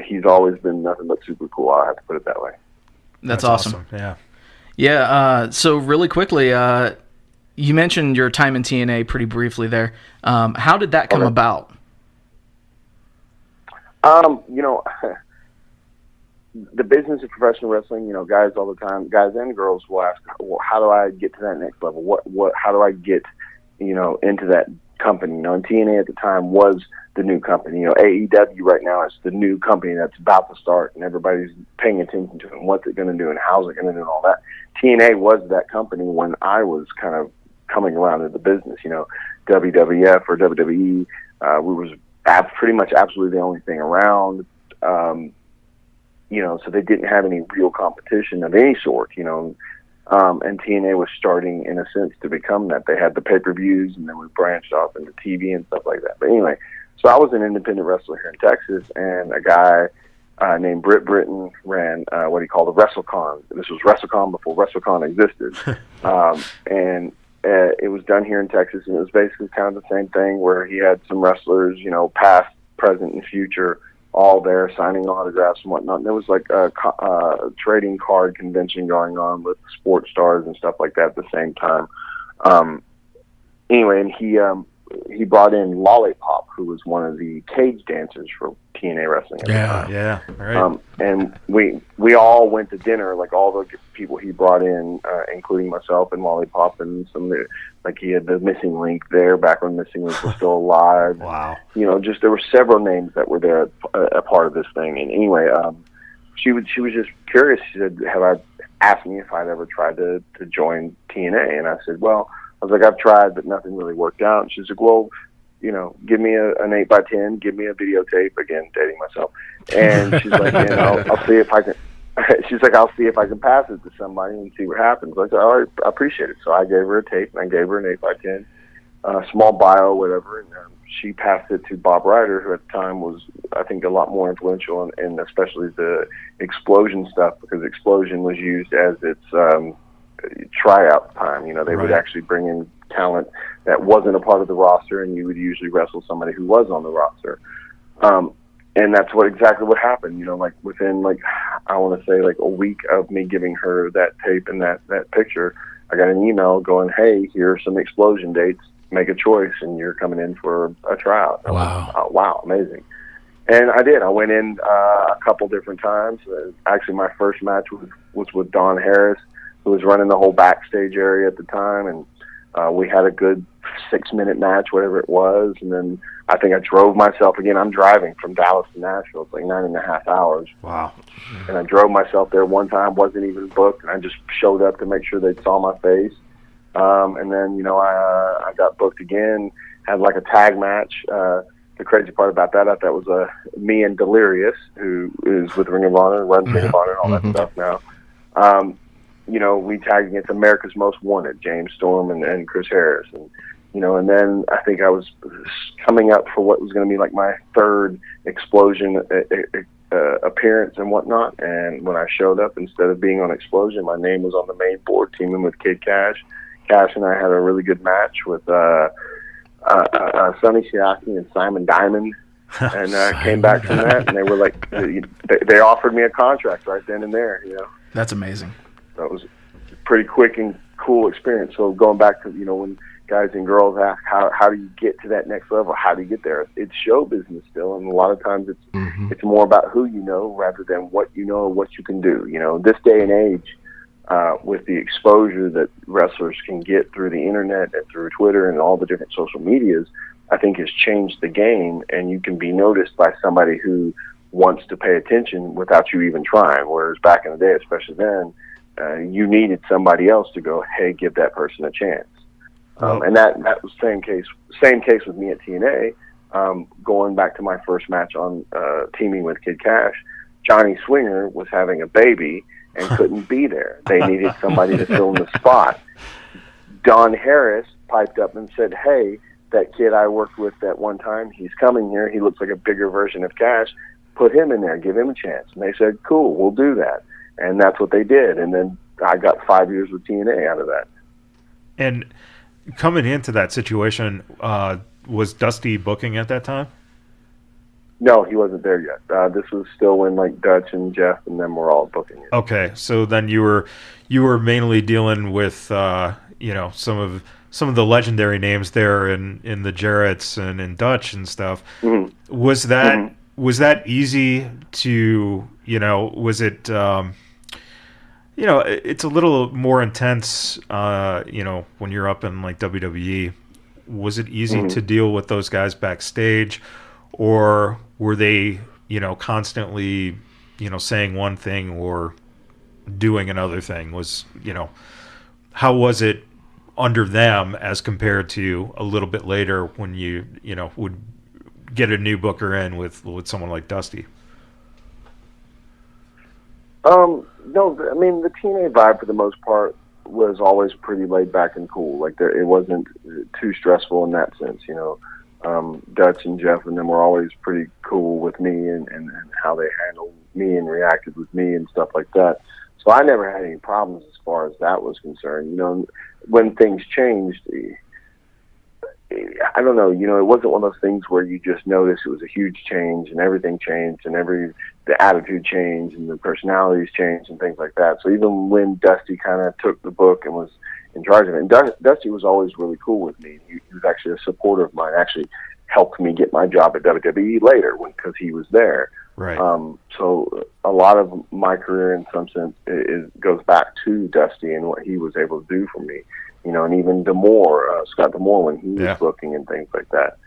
he's always been nothing but super cool. I have to put it that way. That's awesome. Yeah. Yeah. So really quickly, you mentioned your time in TNA pretty briefly there. How did that come about? The business of professional wrestling, guys all the time, guys and girls will ask, well, how do I get to that next level? How do I get, into that company? And TNA at the time was the new company. AEW right now is the new company that's about to start, and everybody's paying attention to it and what's it going to do and how's it going to do and all that. TNA was that company when I was kind of coming around in the business. WWF or WWE, we was pretty much absolutely the only thing around. So they didn't have any real competition of any sort, and TNA was starting, in a sense, to become that. They had the pay-per-views, and then we branched off into TV and stuff like that. But anyway, so I was an independent wrestler here in Texas, and a guy named Britt Britton ran what he called a WrestleCon. This was WrestleCon before WrestleCon existed. And it was done here in Texas, and it was basically kind of the same thing, where he had some wrestlers, past, present, and future, all there signing autographs and whatnot. And there was like a trading card convention going on with sports stars and stuff like that at the same time. Anyway, and he brought in Lollipop, who was one of the cage dancers for TNA wrestling at the time. Yeah, right. And we all went to dinner, like all the people he brought in, including myself and Lollipop, and some of the, like he had the Missing Link there back when Missing Link was still alive. Wow. Just there were several names that were there, a part of this thing. And anyway, she was just curious. She said, asked me if I'd ever tried to join TNA, and I said, well, I was like, I've tried, but nothing really worked out. And she's like, well, give me an 8x10, give me a videotape, again, dating myself. And she's like, I'll see if I can. She's like, I'll see if I can pass it to somebody and see what happens. I said, all right, I appreciate it. So I gave her a tape, and I gave her an 8x10, small bio, whatever, and she passed it to Bob Ryder, who at the time was, I think, a lot more influential in especially the Explosion stuff, because Explosion was used as its tryout time. They would actually bring in talent that wasn't a part of the roster, and you would usually wrestle somebody who was on the roster. And that's exactly what happened. Like within, I want to say, like a week of me giving her that tape and that picture, I got an email going, hey, here are some Explosion dates. Make a choice, and you're coming in for a tryout. Wow. Wow, amazing. And I did. I went in a couple different times. Actually, my first match was with Don Harris, who was running the whole backstage area at the time, and we had a good 6-minute match, whatever it was. And then I think I drove myself again. I'm driving from Dallas to Nashville. It's like 9.5 hours. Wow. And I drove myself there one time, wasn't even booked, and I just showed up to make sure they saw my face. And then, I got booked again, had like a tag match. The crazy part about that, I thought was me and Delirious, who is with Ring of Honor, runs Ring of Honor and all that stuff now. We tagged against America's Most Wanted, James Storm and Chris Harris. And then I think I was coming up for what was going to be like my third Explosion appearance and whatnot. And when I showed up, instead of being on Explosion, my name was on the main board, teaming with Kid Cash. Cash and I had a really good match with Sonny Siaki and Simon Diamond, and came back from that, and they were like, they offered me a contract right then and there. That's amazing. That was a pretty quick and cool experience. So going back to when guys and girls ask how do you get to that next level, how do you get there? It's show business still, and a lot of times it's more about who you know rather than what you know or what you can do. This day and age, with the exposure that wrestlers can get through the internet and through Twitter and all the different social medias, I think has changed the game, and you can be noticed by somebody who wants to pay attention without you even trying. Whereas back in the day, especially then, you needed somebody else to go, hey, give that person a chance. And that was same case with me at TNA. Going back to my first match on teaming with Kid Cash, Johnny Swinger was having a baby and couldn't be there. They needed somebody to fill in the spot. Don Harris piped up and said, hey, that kid I worked with that one time, he's coming here. He looks like a bigger version of Cash. Put him in there. Give him a chance. And they said, cool, we'll do that. And that's what they did. And then I got 5 years with TNA out of that. And coming into that situation, was Dusty booking at that time? No, he wasn't there yet. This was still when like Dutch and Jeff and them were all booking it. Okay, so then you were mainly dealing with some of the legendary names there in the Jarretts and in Dutch and stuff. Mm-hmm. Was that easy to was it it's a little more intense when you're up in like WWE. Was it easy to deal with those guys backstage, or were they constantly saying one thing or doing another thing? How was it under them as compared to a little bit later when you would get a new booker in with someone like Dusty? No, I mean, the TNA vibe for the most part was always pretty laid back and cool. Like it wasn't too stressful in that sense, Dutch and Jeff and them were always pretty cool with me and how they handled me and reacted with me and stuff like that. So I never had any problems as far as that was concerned. When things changed, I don't know, it wasn't one of those things where you just noticed it was a huge change and everything changed and the attitude changed and the personalities changed and things like that. So even when Dusty kind of took the book and was in charge of it, and Dusty was always really cool with me. He was actually a supporter of mine, actually helped me get my job at WWE later because he was there. Right. So a lot of my career in some sense goes back to Dusty and what he was able to do for me. And even Scott D'Amore, when he was booking and things like that.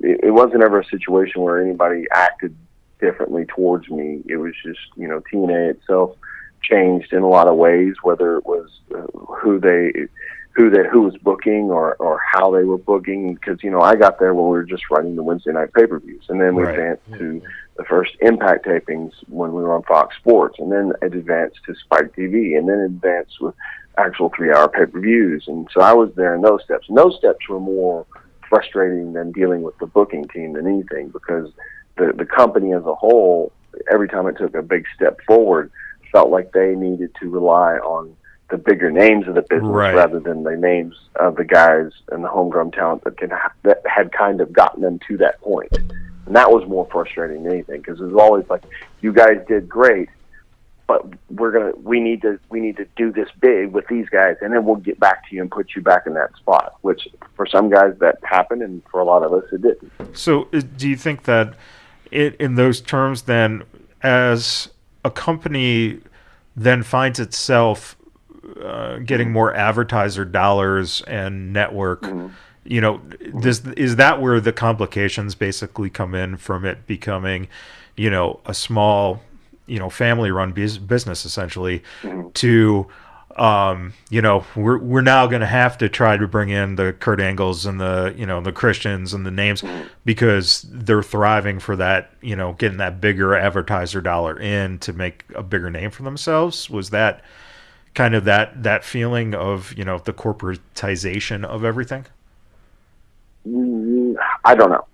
It wasn't ever a situation where anybody acted differently towards me. It was just, TNA itself changed in a lot of ways, whether it was who was booking or how they were booking. Because, I got there when we were just running the Wednesday night pay-per-views. And then we advanced to the first Impact tapings when we were on Fox Sports. And then it advanced to Spike TV. And then it advanced with actual 3-hour pay-per-views. And so I was there in those steps. And those steps were more frustrating than dealing with the booking team than anything, because the company as a whole, every time it took a big step forward, felt like they needed to rely on the bigger names of the business rather than the names of the guys and the homegrown talent that had kind of gotten them to that point. And that was more frustrating than anything, because it was always like, you guys did great, but we need to do this big with these guys, and then we'll get back to you and put you back in that spot. Which for some guys that happened, and for a lot of us it didn't. So, do you think that in those terms, then, as a company then finds itself getting more advertiser dollars and network, is that where the complications basically come in from it becoming, a small, family-run business essentially, to, we're now going to have to try to bring in the Kurt Angles and the Christians and the names because they're thriving for that, getting that bigger advertiser dollar in to make a bigger name for themselves? Was that kind of that feeling of, the corporatization of everything? I don't know.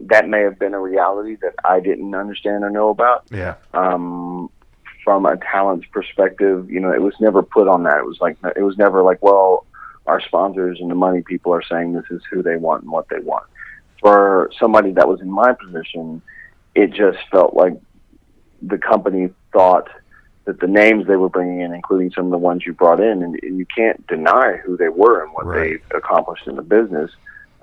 That may have been a reality that I didn't understand or know about. Yeah. From a talent's perspective, it was never put on that. It was never like, well, our sponsors and the money people are saying this is who they want and what they want. For somebody that was in my position, it just felt like the company thought that the names they were bringing in, including some of the ones you brought in, and you can't deny who they were and what they accomplished in the business.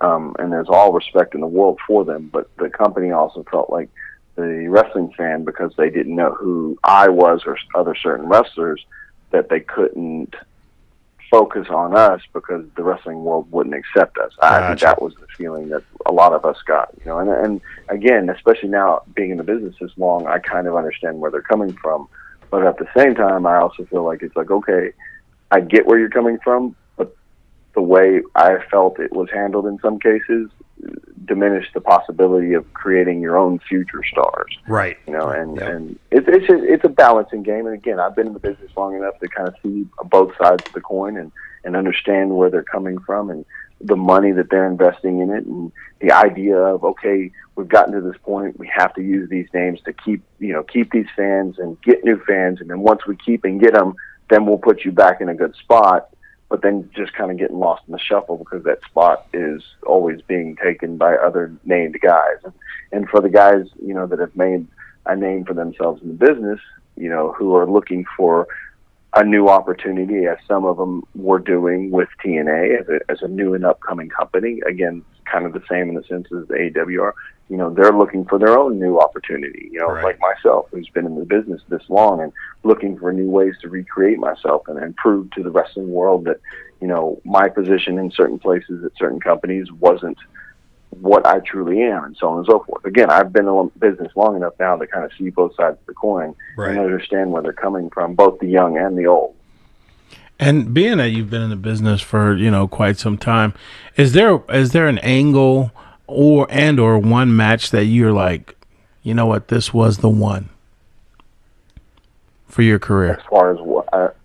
And there's all respect in the world for them, but the company also felt like the wrestling fan, because they didn't know who I was or other certain wrestlers, that they couldn't focus on us because the wrestling world wouldn't accept us. I think that was the feeling that a lot of us got, and again, especially now being in the business this long, I kind of understand where they're coming from, but at the same time, I also feel like it's like, okay, I get where you're coming from, but the way I felt it was handled in some cases diminished the possibility of creating your own future stars. Right. And it's a balancing game. And again, I've been in the business long enough to kind of see both sides of the coin and understand where they're coming from and the money that they're investing in it, and the idea of, okay, we've gotten to this point, we have to use these names to keep these fans and get new fans. And then once we keep and get them, then we'll put you back in a good spot. But then just kind of getting lost in the shuffle because that spot is always being taken by other named guys. And for the guys, that have made a name for themselves in the business, who are looking for a new opportunity, as some of them were doing with TNA as a new and upcoming company, again, kind of the same in the sense as the AEW are, they're looking for their own new opportunity, like myself, who's been in the business this long and looking for new ways to recreate myself and prove to the wrestling world that, my position in certain places at certain companies wasn't what I truly am, and so on and so forth. Again, I've been in the business long enough now to kind of see both sides of the coin and understand where they're coming from, both the young and the old. And being that you've been in the business for, quite some time, is there an angle or one match that you're like, you know what, this was the one for your career? As far as what?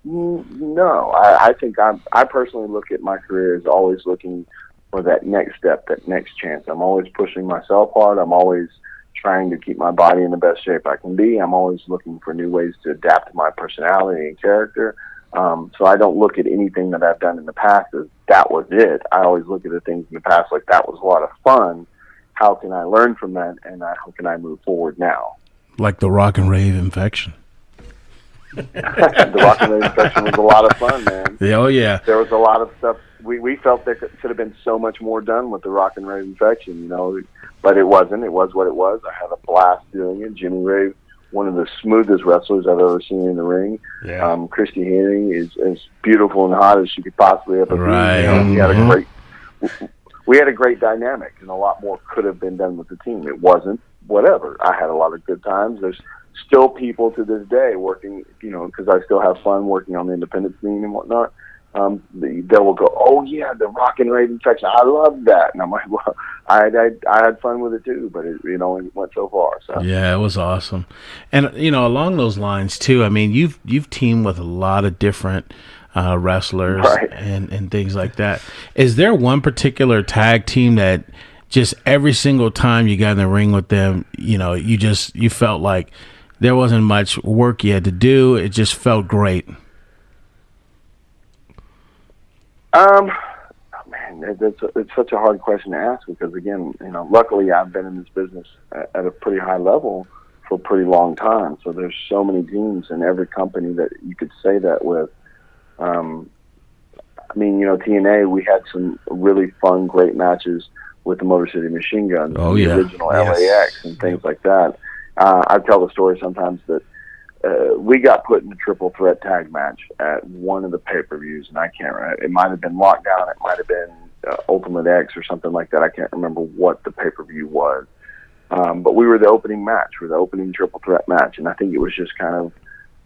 No, I think I personally look at my career as always looking for that next step, that next chance. I'm always pushing myself hard. I'm always trying to keep my body in the best shape I can be. I'm always looking for new ways to adapt to my personality and character. So I don't look at anything that I've done in the past as that was it. I always look at the things in the past like that was a lot of fun. How can I learn from that, and how can I move forward now? Like the rock and rave infection. The rock and rave infection was a lot of fun, man. Oh, yeah. There was a lot of stuff. We felt there could have been so much more done with the rock and rave infection, but it wasn't. It was what it was. I had a blast doing it. Jimmy Rave, one of the smoothest wrestlers I've ever seen in the ring. Yeah. Christy Henning is as beautiful and hot as she could possibly ever be. Right. We had a great dynamic, and a lot more could have been done with the team. It wasn't. Whatever. I had a lot of good times. There's still people to this day working, because I still have fun working on the independent scene and whatnot. They will go, oh yeah, the rock and rave infection, I love that, and I'm like, well, I had fun with it too, but it only went so far. So yeah, it was awesome. And along those lines too, I mean, you've teamed with a lot of different wrestlers and things like that. Is there one particular tag team that just every single time you got in the ring with them, you felt like there wasn't much work you had to do, it just felt great? Man, it's such a hard question to ask because, again, luckily I've been in this business at a pretty high level for a pretty long time. So there's so many teams in every company that you could say that with. I mean, TNA, we had some really fun, great matches with the Motor City Machine Guns, the original LAX, and things like that. I tell the story sometimes that we got put in a triple threat tag match at one of the pay-per-views, and I can't remember. It might have been Lockdown, it might have been Ultimate X or something like that. I can't remember what the pay-per-view was. But we were the opening match. We were the opening triple threat match, and I think it was just kind of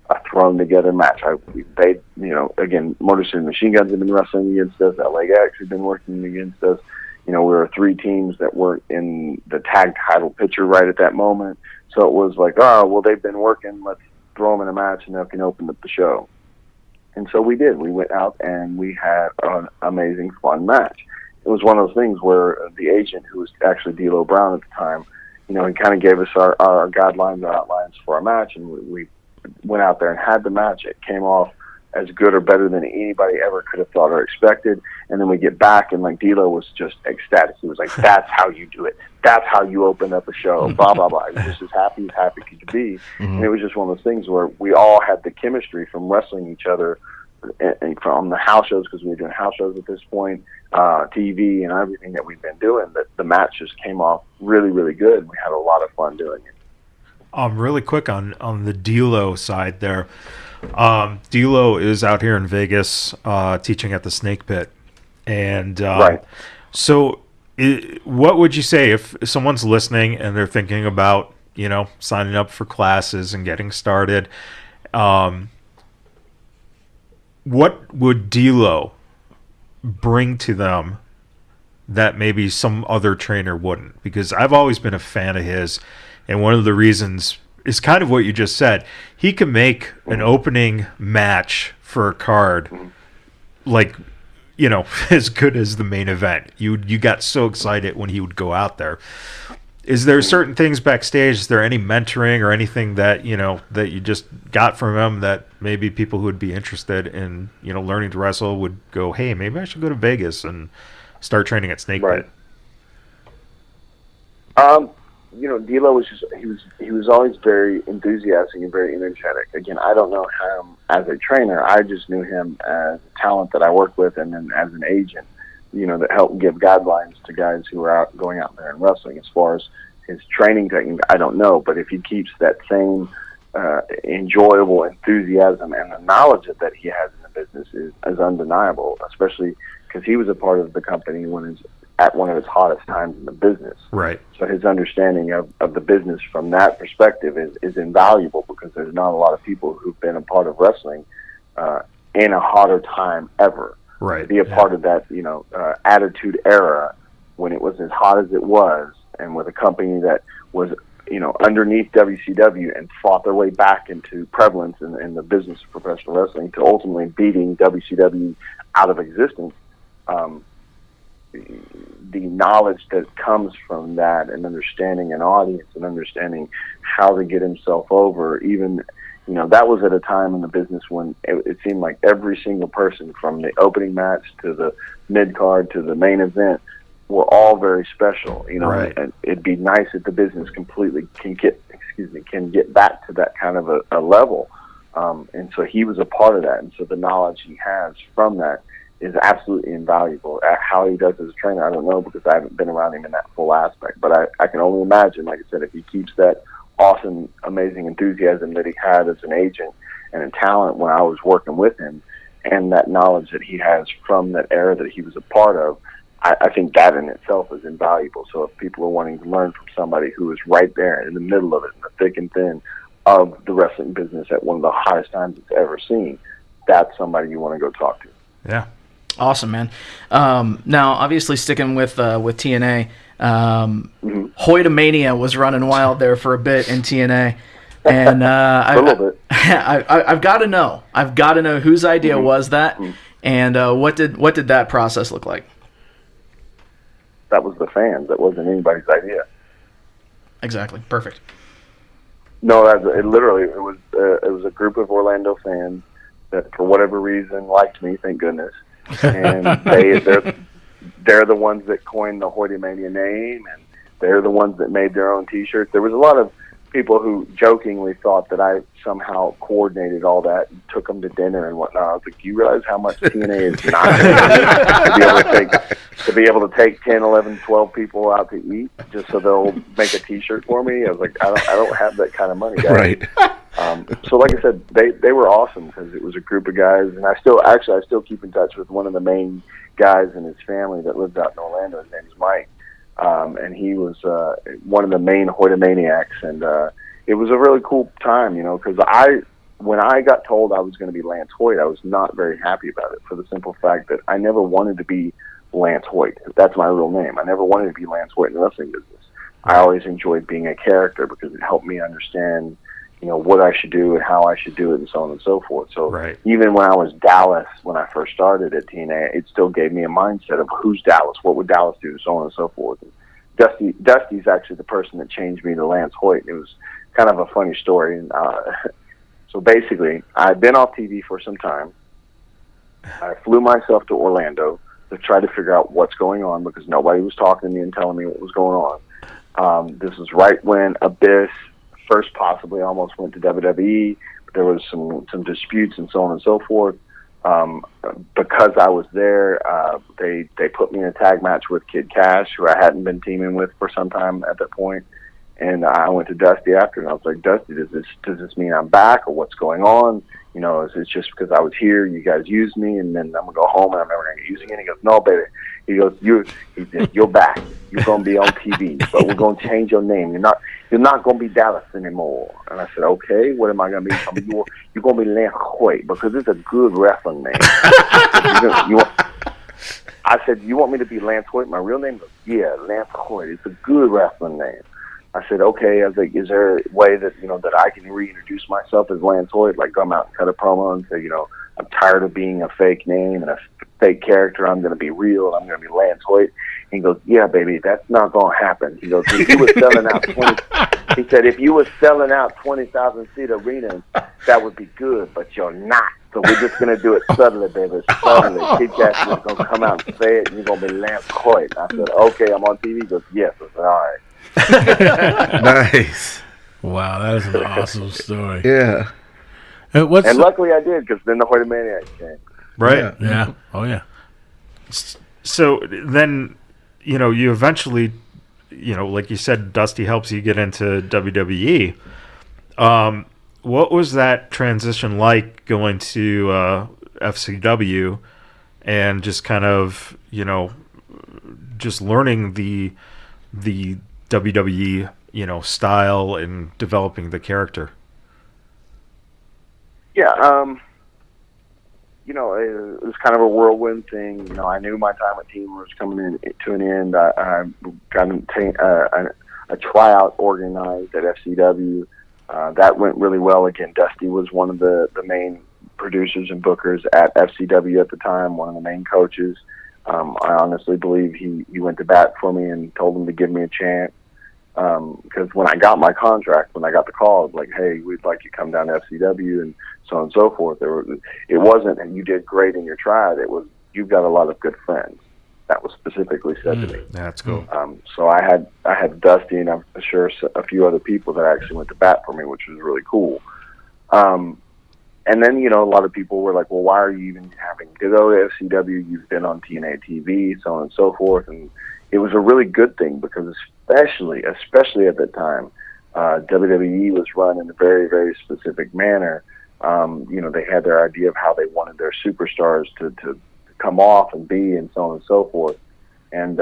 a thrown together match. Again, Motor City Machine Guns had been wrestling against us. LAX had been working against us. We were three teams that weren't in the tag title picture right at that moment. So it was like, they've been working. Let's throw them in a match and they can open up the show. And so we did. We went out and we had an amazing, fun match. It was one of those things where the agent, who was actually D'Lo Brown at the time, he kind of gave us our guidelines, our outlines for our match, and we went out there and had the match. It came off as good or better than anybody ever could have thought or expected. And then we get back, and D'Lo was just ecstatic. He was like, "That's how you do it. That's how you open up a show." Blah blah blah. He was just as happy could be. Mm-hmm. And it was just one of those things where we all had the chemistry from wrestling each other, and from the house shows, because we were doing house shows at this point, TV and everything that we've been doing. That the match just came off really, really good. We had a lot of fun doing it. Really quick on the D'Lo side there. D'Lo is out here in Vegas teaching at the Snake Pit, and right. So, what would you say if someone's listening and they're thinking about signing up for classes and getting started? What would D'Lo bring to them that maybe some other trainer wouldn't? Because I've always been a fan of his. And one of the reasons is kind of what you just said. He can make an opening match for a card as good as the main event. You got so excited when he would go out there. Is there certain things backstage? Is there any mentoring or anything that that you just got from him that maybe people who would be interested in learning to wrestle would go, hey, maybe I should go to Vegas and start training at Snake Pit? D'Lo was he was always very enthusiastic and very energetic. Again, I don't know him as a trainer. I just knew him as a talent that I worked with, and then as an agent, that helped give guidelines to guys who are going out there and wrestling. As far as his training technique, I don't know, but if he keeps that same enjoyable enthusiasm and the knowledge that he has in the business is undeniable, especially because he was a part of the company when it's at one of his hottest times in the business. Right. So his understanding of the business from that perspective is invaluable, because there's not a lot of people who've been a part of wrestling in a hotter time ever. Right. To be a part of that, attitude era when it was as hot as it was, and with a company that was, underneath WCW and fought their way back into prevalence in the business of professional wrestling to ultimately beating WCW out of existence. The knowledge that comes from that, and understanding an audience and understanding how to get himself over, even, that was at a time in the business when it seemed like every single person from the opening match to the mid card to the main event were all very special, Right. And it'd be nice if the business completely can get back to that kind of a level. And so he was a part of that. And so the knowledge he has from that is absolutely invaluable. How he does as a trainer, I don't know, because I haven't been around him in that full aspect. But I can only imagine, like I said, if he keeps that awesome, amazing enthusiasm that he had as an agent and a talent when I was working with him, and that knowledge that he has from that era that he was a part of, I think that in itself is invaluable. So if people are wanting to learn from somebody who is right there in the middle of it, in the thick and thin of the wrestling business at one of the hottest times it's ever seen, that's somebody you want to go talk to. Yeah. Awesome, man. Now, obviously, sticking with TNA, Hoytomania was running wild there for a bit in TNA, and a little bit. I've got to know. I've got to know whose idea was that, and what did that process look like? That was the fans. That wasn't anybody's idea. Exactly. Perfect. No, it was a group of Orlando fans that, for whatever reason, liked me. Thank goodness. And they're the ones that coined the Hoytomania name, and they're the ones that made their own T-shirts. There was a lot of people who jokingly thought that I somehow coordinated all that and took them to dinner and whatnot. I was like, do you realize how much TNA is not to be able to take 10, 11, 12 people out to eat just so they'll make a T-shirt for me? I was like, I don't have that kind of money, guys. Right. So like I said, they were awesome because it was a group of guys, and I still keep in touch with one of the main guys and his family that lives out in Orlando. His name is Mike. And he was one of the main Hoytomaniacs, and it was a really cool time, because when I got told I was going to be Lance Hoyt, I was not very happy about it for the simple fact that I never wanted to be Lance Hoyt. That's my real name. I never wanted to be Lance Hoyt in the wrestling business. I always enjoyed being a character because it helped me understand, what I should do and how I should do it and so on and so forth. So even when I was Dallas, when I first started at TNA, it still gave me a mindset of who's Dallas, what would Dallas do, so on and so forth. And Dusty's actually the person that changed me to Lance Hoyt. It was kind of a funny story. And, so basically, I'd been off TV for some time. I flew myself to Orlando to try to figure out what's going on because nobody was talking to me and telling me what was going on. This was right when Abyss first possibly almost went to WWE. But there was some disputes and so on and so forth. Because I was there, they put me in a tag match with Kid Cash, who I hadn't been teaming with for some time at that point. And I went to Dusty after, and I was like, Dusty, does this mean I'm back, or what's going on? Is it just because I was here, you guys used me, and then I'm gonna go home and I'm never gonna get used again? He goes, no, baby. He goes, you're back. You're gonna be on TV, but we're gonna change your name. You're not gonna be Dallas anymore. And I said, okay, what am I gonna be? You're gonna be Lance Hoyt because it's a good wrestling name. I said, you want me to be Lance Hoyt? My real name? He goes, yeah, Lance Hoyt. It's a good wrestling name. I said, okay. I was like, is there a way that that I can reintroduce myself as Lance Hoyt, like come out and cut a promo and say, I'm tired of being a fake name and a fake character. I'm going to be real. I'm going to be Lance Hoyt. He goes, yeah, baby, that's not going to happen. He goes, if you were selling out 20, he said, if you were selling out 20,000 seat arenas, that would be good, but you're not. So we're just going to do it subtly, baby. Subtly. Kid Cash is going to come out and say it, and you're going to be Lance Hoyt. I said, okay, I'm on TV. He goes, yes. I said, all right. Nice. Wow, that is an awesome story. Yeah. And luckily I did, because then the Hoytomaniacs came. Right. Yeah. Oh, yeah. So then, you eventually, like you said, Dusty helps you get into WWE. What was that transition like going to FCW and just kind of, just learning the WWE, style and developing the character? Yeah, it was kind of a whirlwind thing. I knew my time at Team was coming in to an end. I got a tryout organized at FCW. That went really well. Again, Dusty was one of the main producers and bookers at FCW at the time, one of the main coaches. I honestly believe he went to bat for me and told him to give me a chance. Because when I got my contract, when I got the call, it was like, hey, we'd like you to come down to FCW and so on and so forth. It wasn't, and you did great in your tryout. It was, you've got a lot of good friends. That was specifically said to me. That's cool. So I had Dusty, and I'm sure a few other people that actually went to bat for me, which was really cool. And then, a lot of people were like, well, why are you even having to go to FCW? You've been on TNA TV, so on and so forth. And it was a really good thing because especially at that time, WWE was run in a very, very specific manner. They had their idea of how they wanted their superstars to come off and be and so on and so forth. And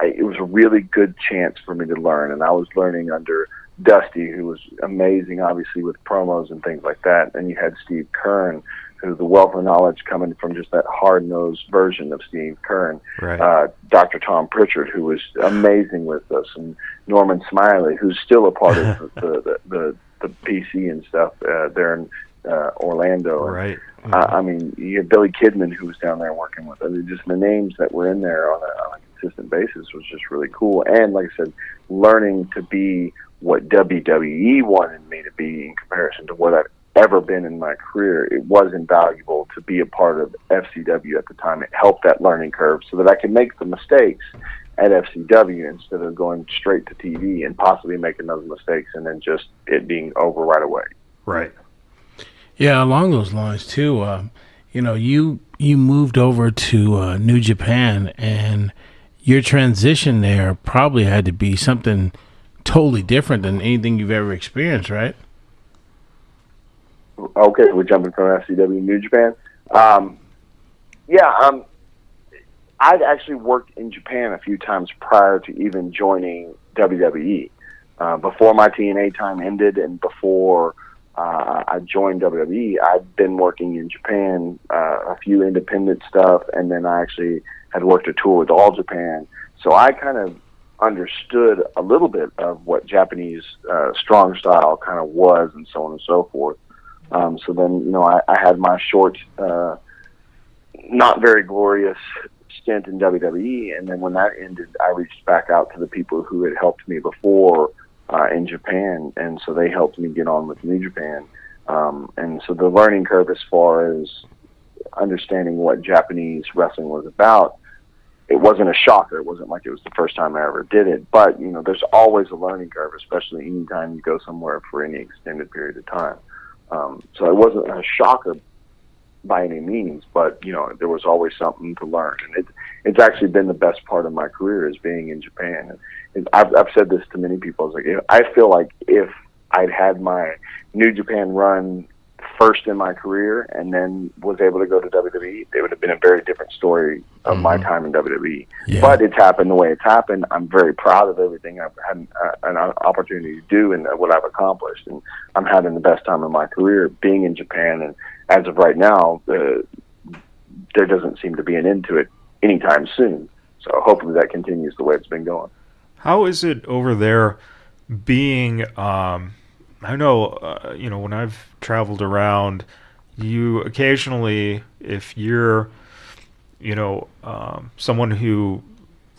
it was a really good chance for me to learn. And I was learning under Dusty, who was amazing, obviously, with promos and things like that. And you had Steve Kern, who's the wealth of knowledge coming from just that hard-nosed version of Steve Kern. Right. Dr. Tom Pritchard, who was amazing with us, and Norman Smiley, who's still a part of the PC and stuff there in Orlando. Right. I mean, you had Billy Kidman, who was down there working with us. Just the names that were in there on a consistent basis was just really cool. And like I said, learning to be what WWE wanted me to be in comparison to what ever been in my career, it was invaluable to be a part of FCW at the time. It helped that learning curve so that I could make the mistakes at FCW instead of going straight to TV and possibly making those mistakes and then just it being over right away. Right. Yeah, along those lines too. You moved over to New Japan, and your transition there probably had to be something totally different than anything you've ever experienced, right? Okay, we're jumping from FCW to New Japan. I'd actually worked in Japan a few times prior to even joining WWE. Before my TNA time ended and before I joined WWE, I'd been working in Japan, a few independent stuff, and then I actually had worked a tour with All Japan. So I kind of understood a little bit of what Japanese strong style kind of was and so on and so forth. So then, I had my short, not very glorious stint in WWE, and then when that ended, I reached back out to the people who had helped me before in Japan, and so they helped me get on with New Japan. And so the learning curve as far as understanding what Japanese wrestling was about, it wasn't a shocker. It wasn't like it was the first time I ever did it, but there's always a learning curve, especially anytime you go somewhere for any extended period of time. So it wasn't a shocker by any means, but there was always something to learn, and it's actually been the best part of my career is being in Japan. And I've said this to many people. I feel like if I'd had my New Japan run first in my career and then was able to go to WWE, it would have been a very different story of my time in WWE. Yeah. But it's happened the way it's happened. I'm very proud of everything I've had an opportunity to do and what I've accomplished. And I'm having the best time of my career being in Japan. And as of right now, there doesn't seem to be an end to it anytime soon. So hopefully that continues the way it's been going. How is it over there being... I know, when I've traveled around, you occasionally, if you're, someone who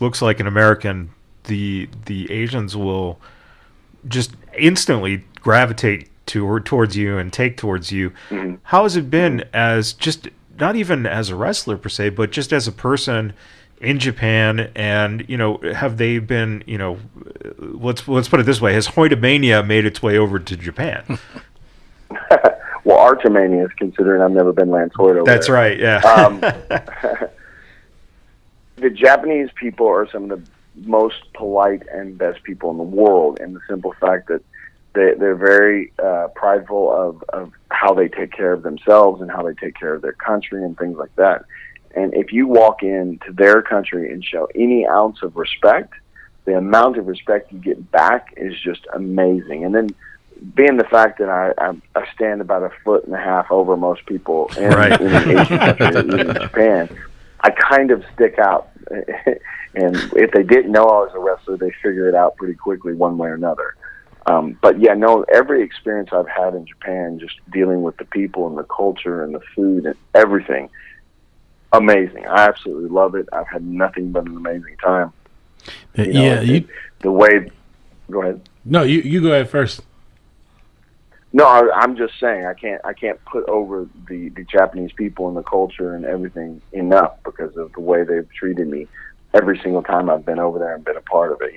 looks like an American, the Asians will just instantly gravitate towards you and take towards you. Mm-hmm. How has it been as just, not even as a wrestler per se, but just as a person in Japan, and have they been, let's put it this way, has Hoytomania made its way over to Japan? Well, Archermania is considering I've never been Lance Hoyt over That's there. Right, yeah. The Japanese people are some of the most polite and best people in the world, and the simple fact that they're very prideful of how they take care of themselves and how they take care of their country and things like that. And if you walk into their country and show any ounce of respect, the amount of respect you get back is just amazing. And then being the fact that I stand about 1.5 feet over most people in an Asian country, even Japan, I kind of stick out. And if they didn't know I was a wrestler, they figure it out pretty quickly one way or another. But yeah, no, every experience I've had in Japan, just dealing with the people and the culture and the food and everything, amazing. I absolutely love it. I've had nothing but an amazing time. The way. Go ahead. No, you go ahead first. No, I'm just saying I can't put over the Japanese people and the culture and everything enough because of the way they've treated me every single time I've been over there and been a part of it.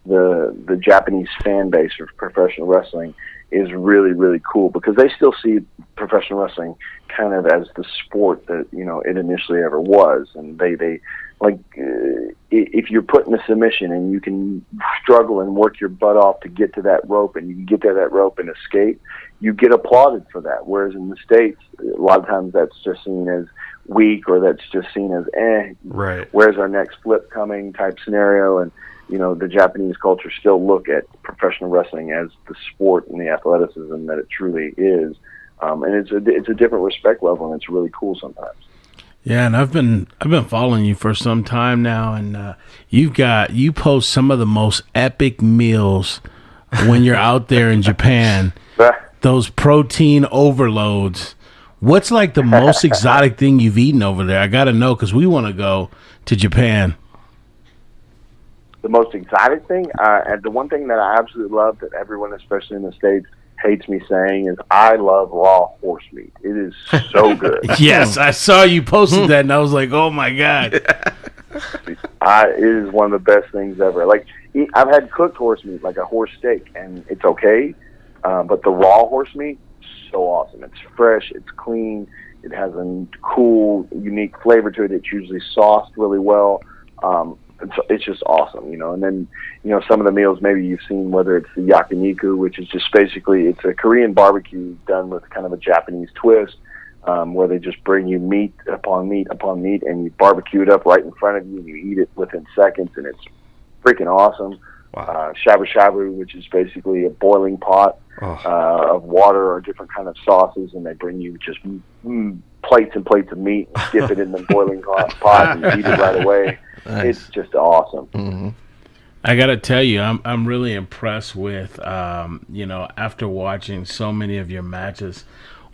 The Japanese fan base of professional wrestling is really, really cool because they still see professional wrestling kind of as the sport that, it initially ever was. And they like, if you're put in a submission and you can struggle and work your butt off to get to that rope and you can get to that rope and escape, you get applauded for that. Whereas in the States, a lot of times that's just seen as weak or that's just seen as, right. Where's our next flip coming type scenario. And, the Japanese culture still look at professional wrestling as the sport and the athleticism that it truly is. And it's a different respect level, and it's really cool sometimes. Yeah, and I've been following you for some time now, and you post some of the most epic meals when you're out there in Japan. Those protein overloads. What's like the most exotic thing you've eaten over there? I got to know because we want to go to Japan. The most exotic thing, and the one thing that I absolutely love that everyone, especially in the States, hates me saying is I love raw horse meat. It is so good. Yes, I saw you posted that, and I was like, oh my God. It is one of the best things ever. Like, I've had cooked horse meat, like a horse steak, and it's okay. But the raw horse meat, so awesome. It's fresh, it's clean, it has a cool, unique flavor to it. It's usually sauced really well. It's just awesome, you know. And then, you know, some of the meals maybe you've seen, whether it's the yakiniku, which is just basically, it's a Korean barbecue done with kind of a Japanese twist, where they just bring you meat upon meat upon meat, and you barbecue it up right in front of you, and you eat it within seconds, and it's freaking awesome. Wow. Shabu shabu, which is basically a boiling pot of water or different kind of sauces, and they bring you just plates and plates of meat and dip it in the boiling pot and eat it right away. Nice. It's just awesome. Mm-hmm. I gotta tell you, I'm really impressed with you know, after watching so many of your matches,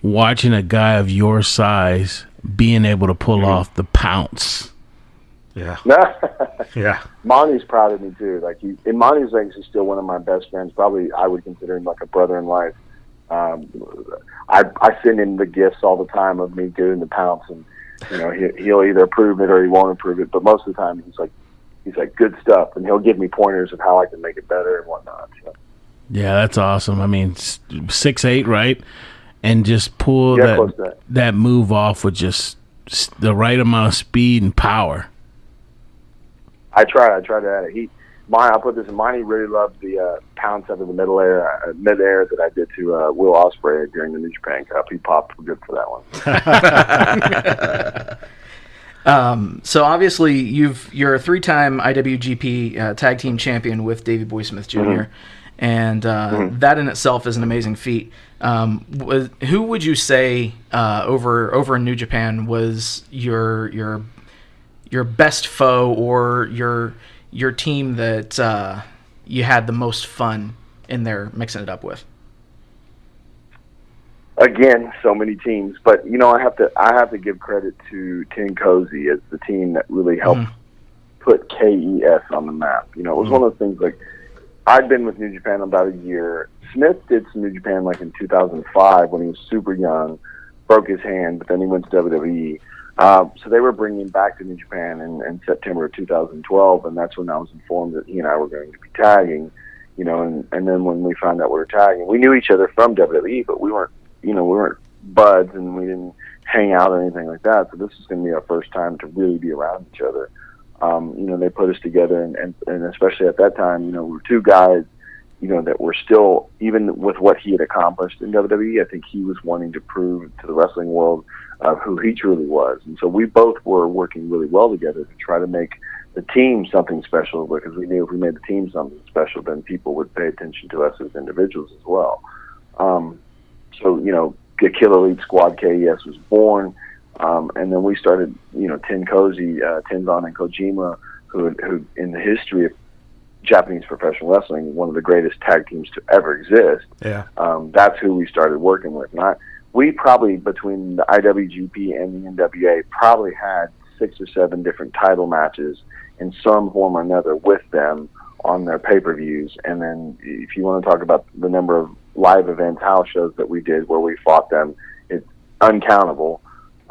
watching a guy of your size being able to pull off the pounce. Yeah. Yeah. Monty's proud of me too. Like, Monty's like, he's still one of my best friends. Probably I would consider him like a brother in life. I send him the gifts all the time of me doing the pounce, and you know, he'll either approve it or he won't approve it. But most of the time, he's like good stuff, and he'll give me pointers of how I can make it better and whatnot. So. Yeah, that's awesome. I mean, 6'8", right? And just pull that move off with just the right amount of speed and power. I tried to add it. I'll put this in mind. He really loved the pounce out of the mid-air that I did to Will Ospreay during the New Japan Cup. He popped good for that one. So obviously you're a 3-time IWGP Tag Team Champion with Davey Boy Smith Jr. Mm-hmm. And that in itself is an amazing feat. Who would you say over in New Japan was your best foe, or your team that you had the most fun in there mixing it up with? Again, so many teams, but you know, I have to give credit to Ten Cozy as the team that really helped put KES on the map. You know, it was one of those things, like, I'd been with New Japan about a year. Smith did some New Japan like in 2005 when he was super young, broke his hand, but then he went to WWE. So they were bringing him back to New Japan in September of 2012, and that's when I was informed that he and I were going to be tagging, you know, and then when we found out we were tagging, we knew each other from WWE, but we weren't buds, and we didn't hang out or anything like that. So this is going to be our first time to really be around each other. You know, they put us together, and especially at that time, you know, we were two guys, you know, that were still, even with what he had accomplished in WWE, I think he was wanting to prove to the wrestling world who he truly was. And so we both were working really well together to try to make the team something special, because we knew if we made the team something special, then people would pay attention to us as individuals as well. So, you know, the Killer Elite Squad KES was born. And then we started, you know, Ten Cozy, Tenzan and Kojima, who in the history of Japanese professional wrestling, one of the greatest tag teams to ever exist. Yeah. That's who we started working with. We probably, between the IWGP and the NWA, probably had 6 or 7 different title matches in some form or another with them on their pay-per-views. And then if you want to talk about the number of live events, house shows that we did where we fought them, it's uncountable.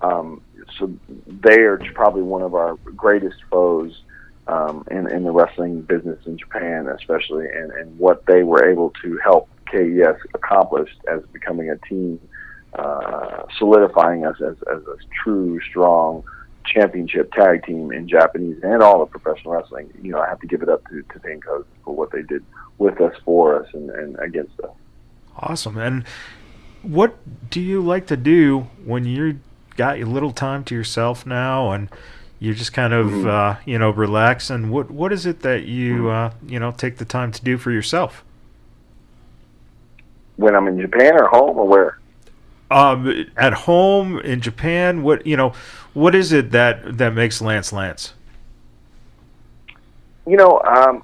So they are probably one of our greatest foes in the wrestling business in Japan, especially, and what they were able to help KES accomplish as becoming a team, solidifying us as a true, strong championship tag team in Japanese and all of professional wrestling. You know, I have to give it up to Tenko for what they did with us, for us, and against us. Awesome. And what do you like to do when you got a little time to yourself now and you're just kind of you know, relax? And what is it that you you know, take the time to do for yourself? When I'm in Japan or home, or where? At home, in Japan. What is it that makes Lance Lance? You know,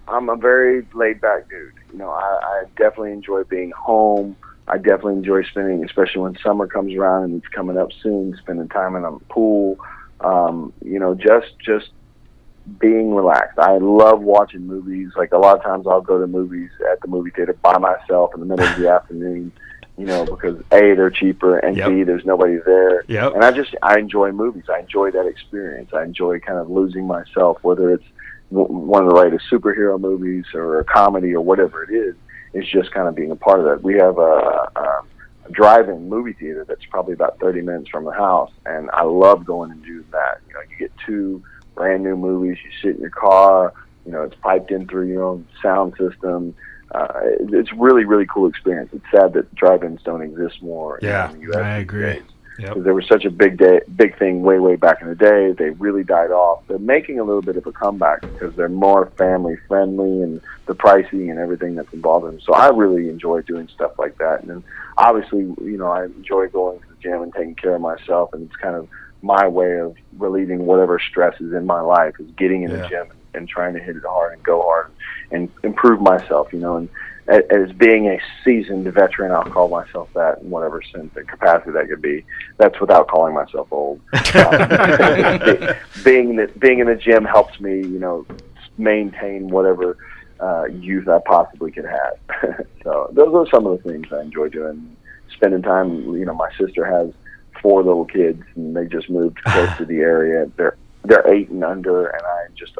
I'm a very laid back dude. You know, I definitely enjoy being home. I definitely enjoy spending, especially when summer comes around, and it's coming up soon, spending time in a pool. You know, just being relaxed. I love watching movies. Like, a lot of times I'll go to movies at the movie theater by myself in the middle of the afternoon, because A, they're cheaper, and B, there's nobody there. Yep. And I enjoy movies. I enjoy that experience. I enjoy kind of losing myself, whether it's one of the latest superhero movies or a comedy or whatever it is. It's just kind of being a part of that. We have a drive-in movie theater that's probably about 30 minutes from the house, and I love going and doing that. You get 2 brand new movies. You sit in your car. It's piped in through your own sound system. It's really, really cool experience. It's sad that drive-ins don't exist more. In the US I agree. Because they were such a big thing way back in the day. They really died off. They're making a little bit of a comeback because they're more family friendly and the pricing and everything that's involved in them. So I really enjoy doing stuff like that. And then obviously, I enjoy going to the gym and taking care of myself. And it's kind of my way of relieving whatever stress is in my life, is getting in the gym and trying to hit it hard and go hard and improve myself, and as being a seasoned veteran, I'll call myself that in whatever sense and capacity that could be. That's without calling myself old. Being in the gym helps me, maintain whatever youth I possibly could have. So those are some of the things I enjoy doing. Spending time, my sister has 4 little kids, and they just moved close to the area. They're 8 and under, and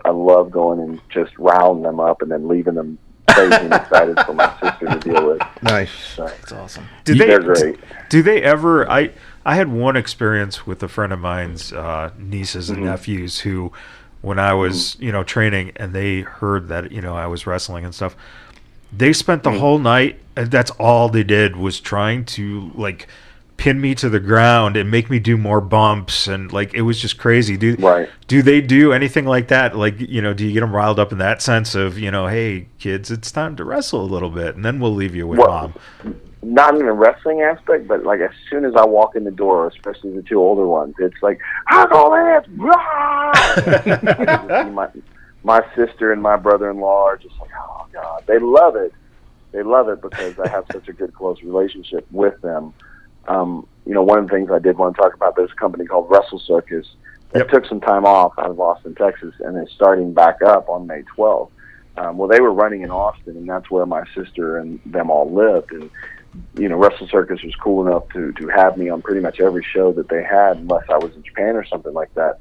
I love going and just riling them up and then leaving them crazy and excited for my sister to deal with. Nice. So, That's awesome. they're great. Do they ever? I had one experience with a friend of mine's nieces and nephews who, when I was training, and they heard that I was wrestling and stuff, they spent the whole night, and that's all they did was trying to pin me to the ground and make me do more bumps, and it was just crazy. Do they do anything like that? Do you get them riled up in that sense of hey kids, it's time to wrestle a little bit, and then we'll leave you with mom? Not in a wrestling aspect, but as soon as I walk in the door, especially the 2 older ones, it's Uncle Lance, my sister and my brother-in-law are just oh god, they love it because I have such a good close relationship with them. One of the things I did want to talk about, there's a company called Wrestle Circus that took some time off out of Austin, Texas, and is starting back up on May 12th. Well, they were running in Austin, and that's where my sister and them all lived. And, Wrestle Circus was cool enough to have me on pretty much every show that they had, unless I was in Japan or something like that.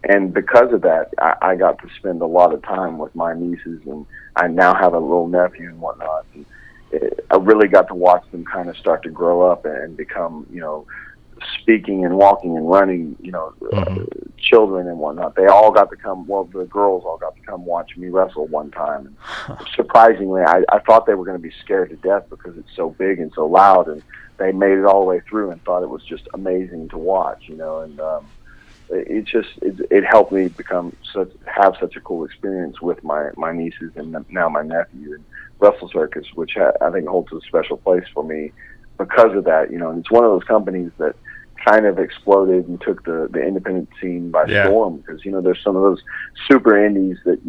And because of that, I got to spend a lot of time with my nieces, and I now have a little nephew and whatnot. And I really got to watch them kind of start to grow up and become, speaking and walking and running, children and whatnot. They all got to come, the girls all got to come watch me wrestle one time. And surprisingly, I thought they were going to be scared to death because it's so big and so loud, and they made it all the way through and thought it was just amazing to watch, and it helped me have such a cool experience with my nieces and now my nephew. And Wrestle Circus, which I think holds a special place for me because of that. And it's one of those companies that kind of exploded and took the independent scene by storm, because there's some of those super indies that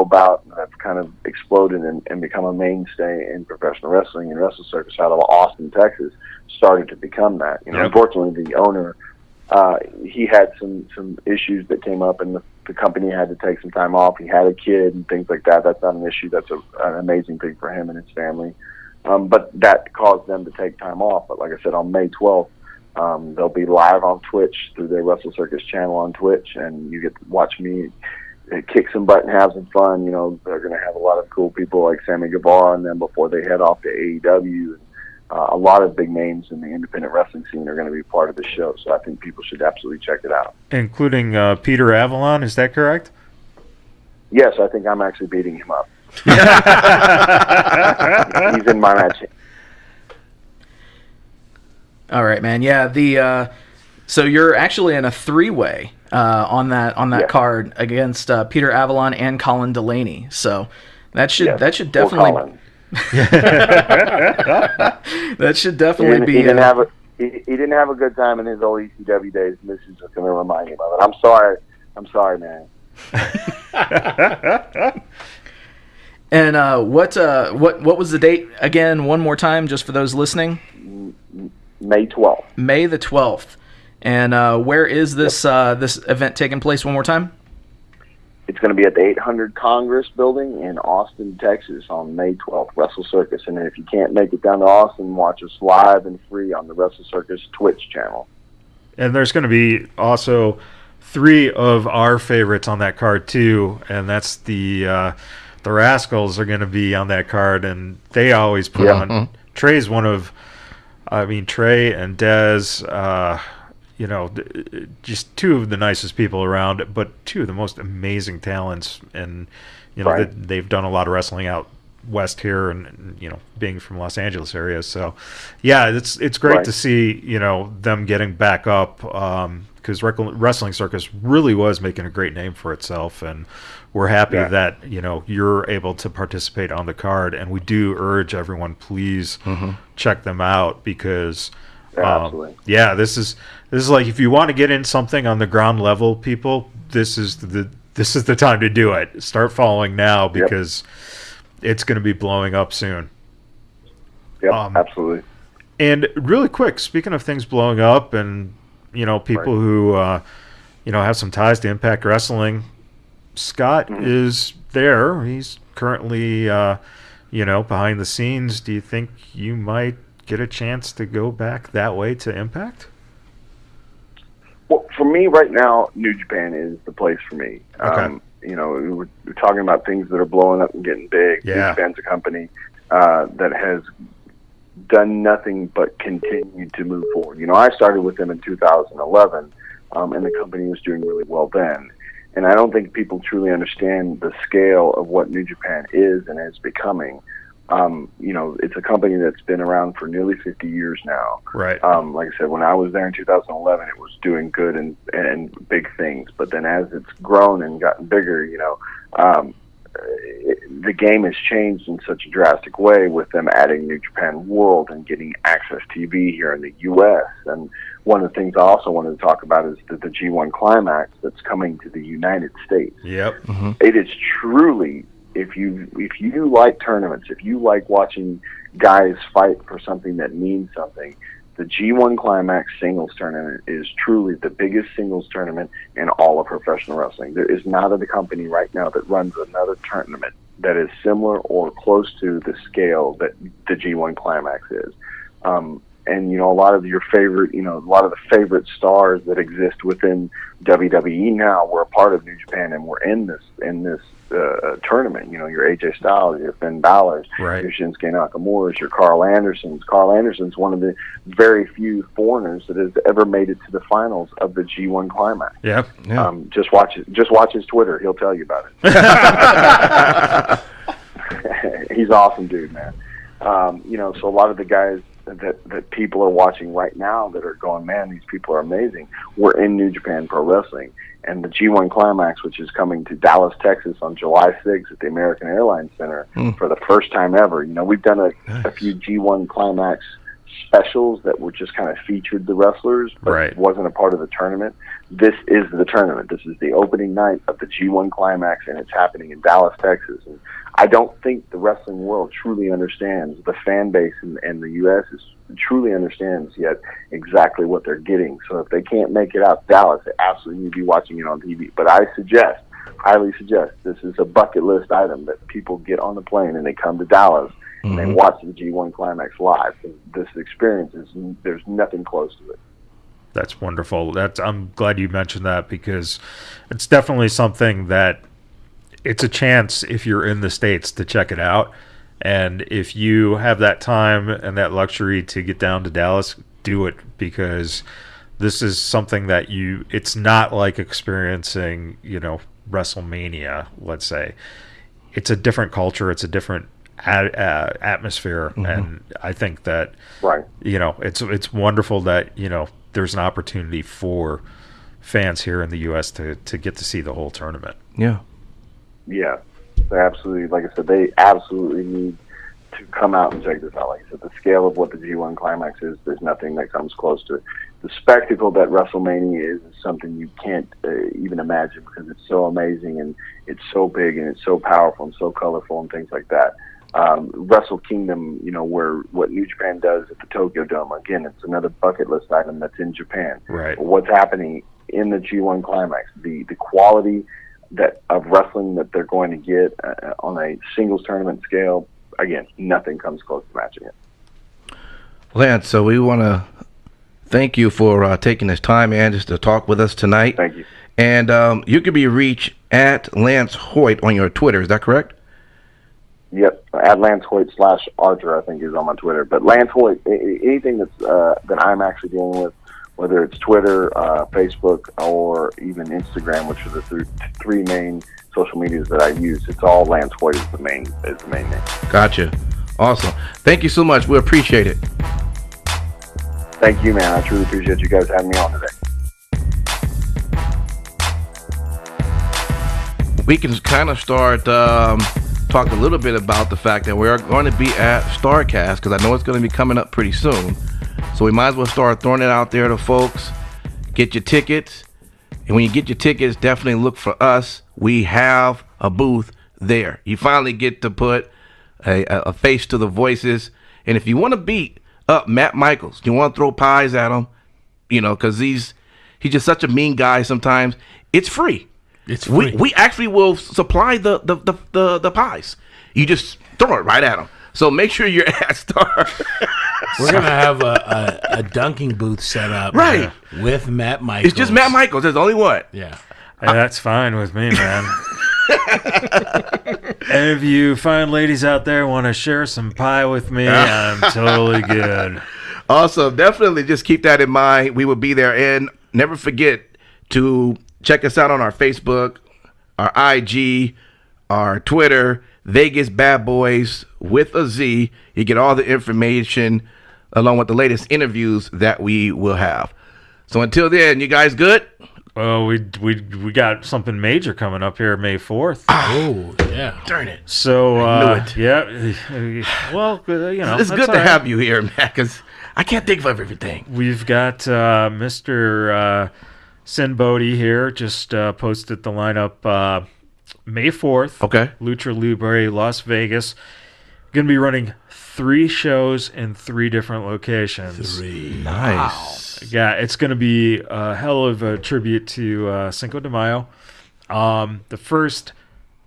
about that have kind of exploded and become a mainstay in professional wrestling. And Wrestle Circus out of Austin, Texas, started to become that. Unfortunately, the owner, he had some issues that came up, and the company had to take some time off. He had a kid and things like that. That's not an issue. That's an amazing thing for him and his family. But that caused them to take time off. But like I said, on May 12th, they'll be live on Twitch through their Wrestle Circus channel on Twitch, and you get to watch me kick some butt and have some fun. They're going to have a lot of cool people like Sammy Guevara and them before they head off to AEW. And, a lot of big names in the independent wrestling scene are going to be part of the show, so I think people should absolutely check it out. Including Peter Avalon, is that correct? Yes, I think I'm actually beating him up. He's in my match. All right, man. Yeah, so you're actually in a 3-way on that card against Peter Avalon and Colin Delaney. So that should definitely. That should definitely be. He didn't have a good time in his old ECW days, and this is just going to remind him of it. I'm sorry, man. And what was the date again? One more time, just for those listening. May 12th. May the 12th. And where is this this event taking place? One more time. It's going to be at the 800 Congress Building in Austin, Texas on May 12th, Wrestle Circus. And if you can't make it down to Austin, watch us live and free on the Wrestle Circus Twitch channel. And there's going to be also 3 of our favorites on that card too, and that's the Rascals are going to be on that card, and they always put on. Trey's one of, Trey and Dez, just 2 of the nicest people around, but 2 of the most amazing talents, and they've done a lot of wrestling out west here, and being from Los Angeles area. So yeah, it's great to see them getting back up, because Wrestling Circus really was making a great name for itself, and we're happy that you're able to participate on the card. And we do urge everyone, please check them out, because this is like, if you want to get in something on the ground level, people, this is the time to do it. Start following now, because it's going to be blowing up soon. Yep, absolutely. And really quick, speaking of things blowing up, and people who have some ties to Impact Wrestling, Scott is there. He's currently behind the scenes. Do you think you might get a chance to go back that way to Impact? Well, for me right now, New Japan is the place for me. Okay. We're talking about things that are blowing up and getting big. New Japan's a company that has done nothing but continued to move forward. I started with them in 2011, and the company was doing really well then. And I don't think people truly understand the scale of what New Japan is and is becoming. It's a company that's been around for nearly 50 years now. Right. Like I said, when I was there in 2011, it was doing good and big things. But then as it's grown and gotten bigger, the game has changed in such a drastic way, with them adding New Japan World and getting Access TV here in the U.S. And one of the things I also wanted to talk about is the G1 Climax that's coming to the United States. Yep. It is truly, if you like tournaments, if you like watching guys fight for something that means something, the G1 Climax singles tournament is truly the biggest singles tournament in all of professional wrestling. There is not a company right now that runs another tournament that is similar or close to the scale that the G1 Climax is. And a lot of your favorite, a lot of the favorite stars that exist within WWE now were a part of New Japan, and we're in this tournament. Your AJ Styles, your Finn Balor's, your Shinsuke Nakamura's, your Carl Anderson's. Carl Anderson's one of the very few foreigners that has ever made it to the finals of the G1 Climax. Yep. Yeah. Just watch his Twitter. He'll tell you about it. He's awesome, dude, man. So a lot of the guys that people are watching right now that are going, man, these people are amazing, we're in New Japan Pro Wrestling. And the G1 Climax, which is coming to Dallas, Texas on July 6th at the American Airlines Center for the first time ever. We've done a few G1 Climax specials that were just kind of featured the wrestlers, but wasn't a part of the tournament. This is the tournament. This is the opening night of the G1 Climax, and it's happening in Dallas, Texas. And I don't think the wrestling world truly understands, the fan base in the U.S. truly understands yet exactly what they're getting. So if they can't make it out to Dallas, they absolutely need to be watching it on TV. But I highly suggest, this is a bucket list item, that people get on the plane and they come to Dallas and they watch the G1 Climax live. This experience there's nothing close to it. That's wonderful. I'm glad you mentioned that, because it's definitely something that it's a chance, if you're in the States, to check it out. And if you have that time and that luxury to get down to Dallas, do it, because this is something that it's not like experiencing, WrestleMania, let's say. It's a different culture. It's a different atmosphere. And I think that, it's wonderful that, there's an opportunity for fans here in the U.S. to get to see the whole tournament. Yeah. Yeah, they absolutely, like I said, they absolutely need to come out and check this out. Like I said, the scale of what the G1 Climax is, there's nothing that comes close to it. The spectacle that WrestleMania is something you can't even imagine, because it's so amazing and it's so big and it's so powerful and so colorful and things like that. Wrestle Kingdom, where what New Japan does at the Tokyo Dome, again, it's another bucket list item that's in Japan. Right. What's happening in the G1 Climax, the quality that of wrestling that they're going to get on a singles tournament scale, again, nothing comes close to matching it. Lance, so we want to thank you for taking this time, man, just to talk with us tonight. Thank you. And you can be reached at Lance Hoyt on your Twitter. Is that correct? Yep, at Lance Hoyt /Archer, I think is on my Twitter. But Lance Hoyt, anything that's that I'm actually dealing with, whether it's Twitter, Facebook, or even Instagram, which are the three main social medias that I use, it's all Lance Hoyt is the main name. Gotcha. Awesome. Thank you so much. We appreciate it. Thank you, man. I truly appreciate you guys having me on today. We can kind of start talking a little bit about the fact that we are going to be at StarCast, because I know it's going to be coming up pretty soon. So we might as well start throwing it out there to folks. Get your tickets. And when you get your tickets, definitely look for us. We have a booth there. You finally get to put a face to the voices. And if you want to beat up Matt Michaels, you want to throw pies at him, you know, because he's just such a mean guy sometimes, it's free. It's free. We actually will supply the pies. You just throw it right at them. So make sure you're at Star. We're gonna have a dunking booth set up, right, with Matt Michaels. It's just Matt Michaels. There's only one. Yeah, hey, that's fine with me, man. And if you find ladies out there want to share some pie with me, I'm totally good. Also, definitely just keep that in mind. We will be there, and never forget to check us out on our Facebook, our IG, our Twitter, Vegas BadBoyz with a Z. You get all the information along with the latest interviews that we will have. So until then, you guys good? Well, we got something major coming up here May 4th. Oh, yeah. Darn it. So, I knew it. yeah. Well, you know. It's good to have you here, man, because I can't think of everything. We've got Mr. Sin Bodie here, just posted the lineup May 4th. Okay. Lucha Libre, Las Vegas. Going to be running 3 shows in 3 different locations. Nice. Yeah, it's going to be a hell of a tribute to Cinco de Mayo. The first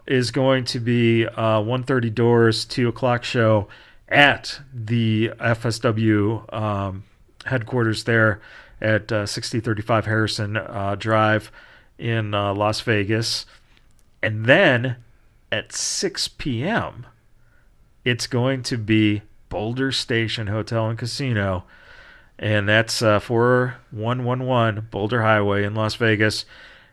is going to be 1:30 doors, 2 o'clock show at the FSW headquarters there at 6035 Harrison Drive in Las Vegas. And then at 6 p.m., it's going to be Boulder Station Hotel and Casino, and that's 4111 Boulder Highway in Las Vegas.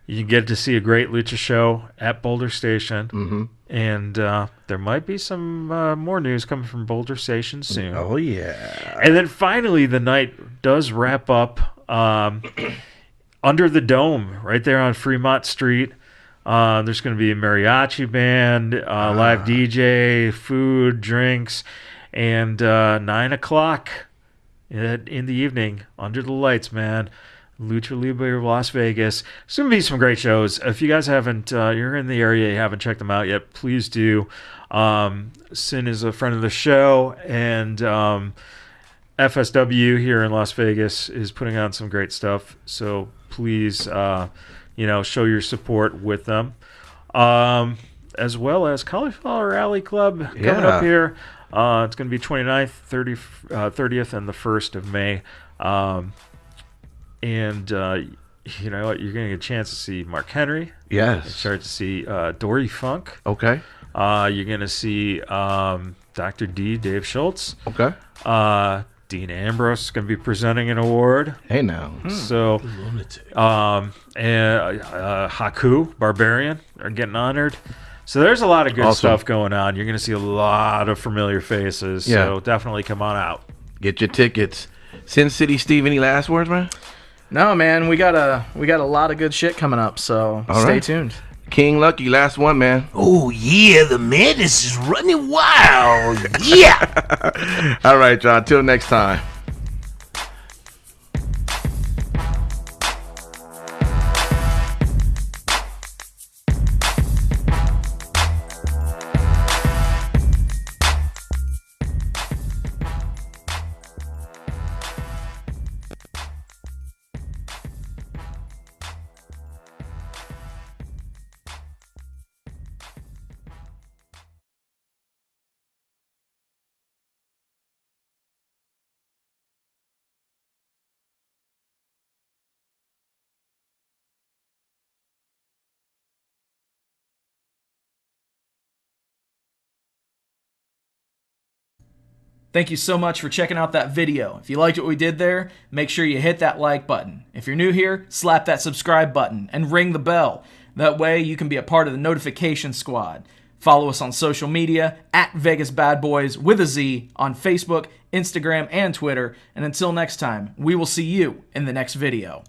You can get to see a great lucha show at Boulder Station, and there might be some more news coming from Boulder Station soon. Oh, yeah. And then finally, the night does wrap up under the dome right there on Fremont Street. There's going to be a mariachi band, live DJ, food, drinks, and 9 o'clock in the evening, under the lights, man. Lucha Libre Las Vegas. It's going to be some great shows. If you guys haven't, you're in the area, you haven't checked them out yet, please do. Sin is a friend of the show, and FSW here in Las Vegas is putting on some great stuff. So please, show your support with them. As well as Cauliflower Alley Club coming up here. It's going to be 29th, 30th, and the 1st of May. And you know what? You're going to get a chance to see Mark Henry. Yes. Start to see Dory Funk. Okay. You're going to see Dr. D, Dave Schultz. Okay. Dean Ambrose is going to be presenting an award. Hey, now. So, and Haku, Barbarian, are getting honored. So there's a lot of good stuff going on. You're going to see a lot of familiar faces. Yeah. So definitely come on out. Get your tickets. Sin City Steve, any last words, man? No, man, we got a lot of good shit coming up, so stay tuned. King Lucky, last one, man. Oh, yeah, the madness is running wild. Yeah. All right, John. Till next time. Thank you so much for checking out that video. If you liked what we did there, make sure you hit that like button. If you're new here, slap that subscribe button and ring the bell. That way you can be a part of the notification squad. Follow us on social media at Vegas BadBoyz with a Z on Facebook, Instagram, and Twitter. And until next time, we will see you in the next video.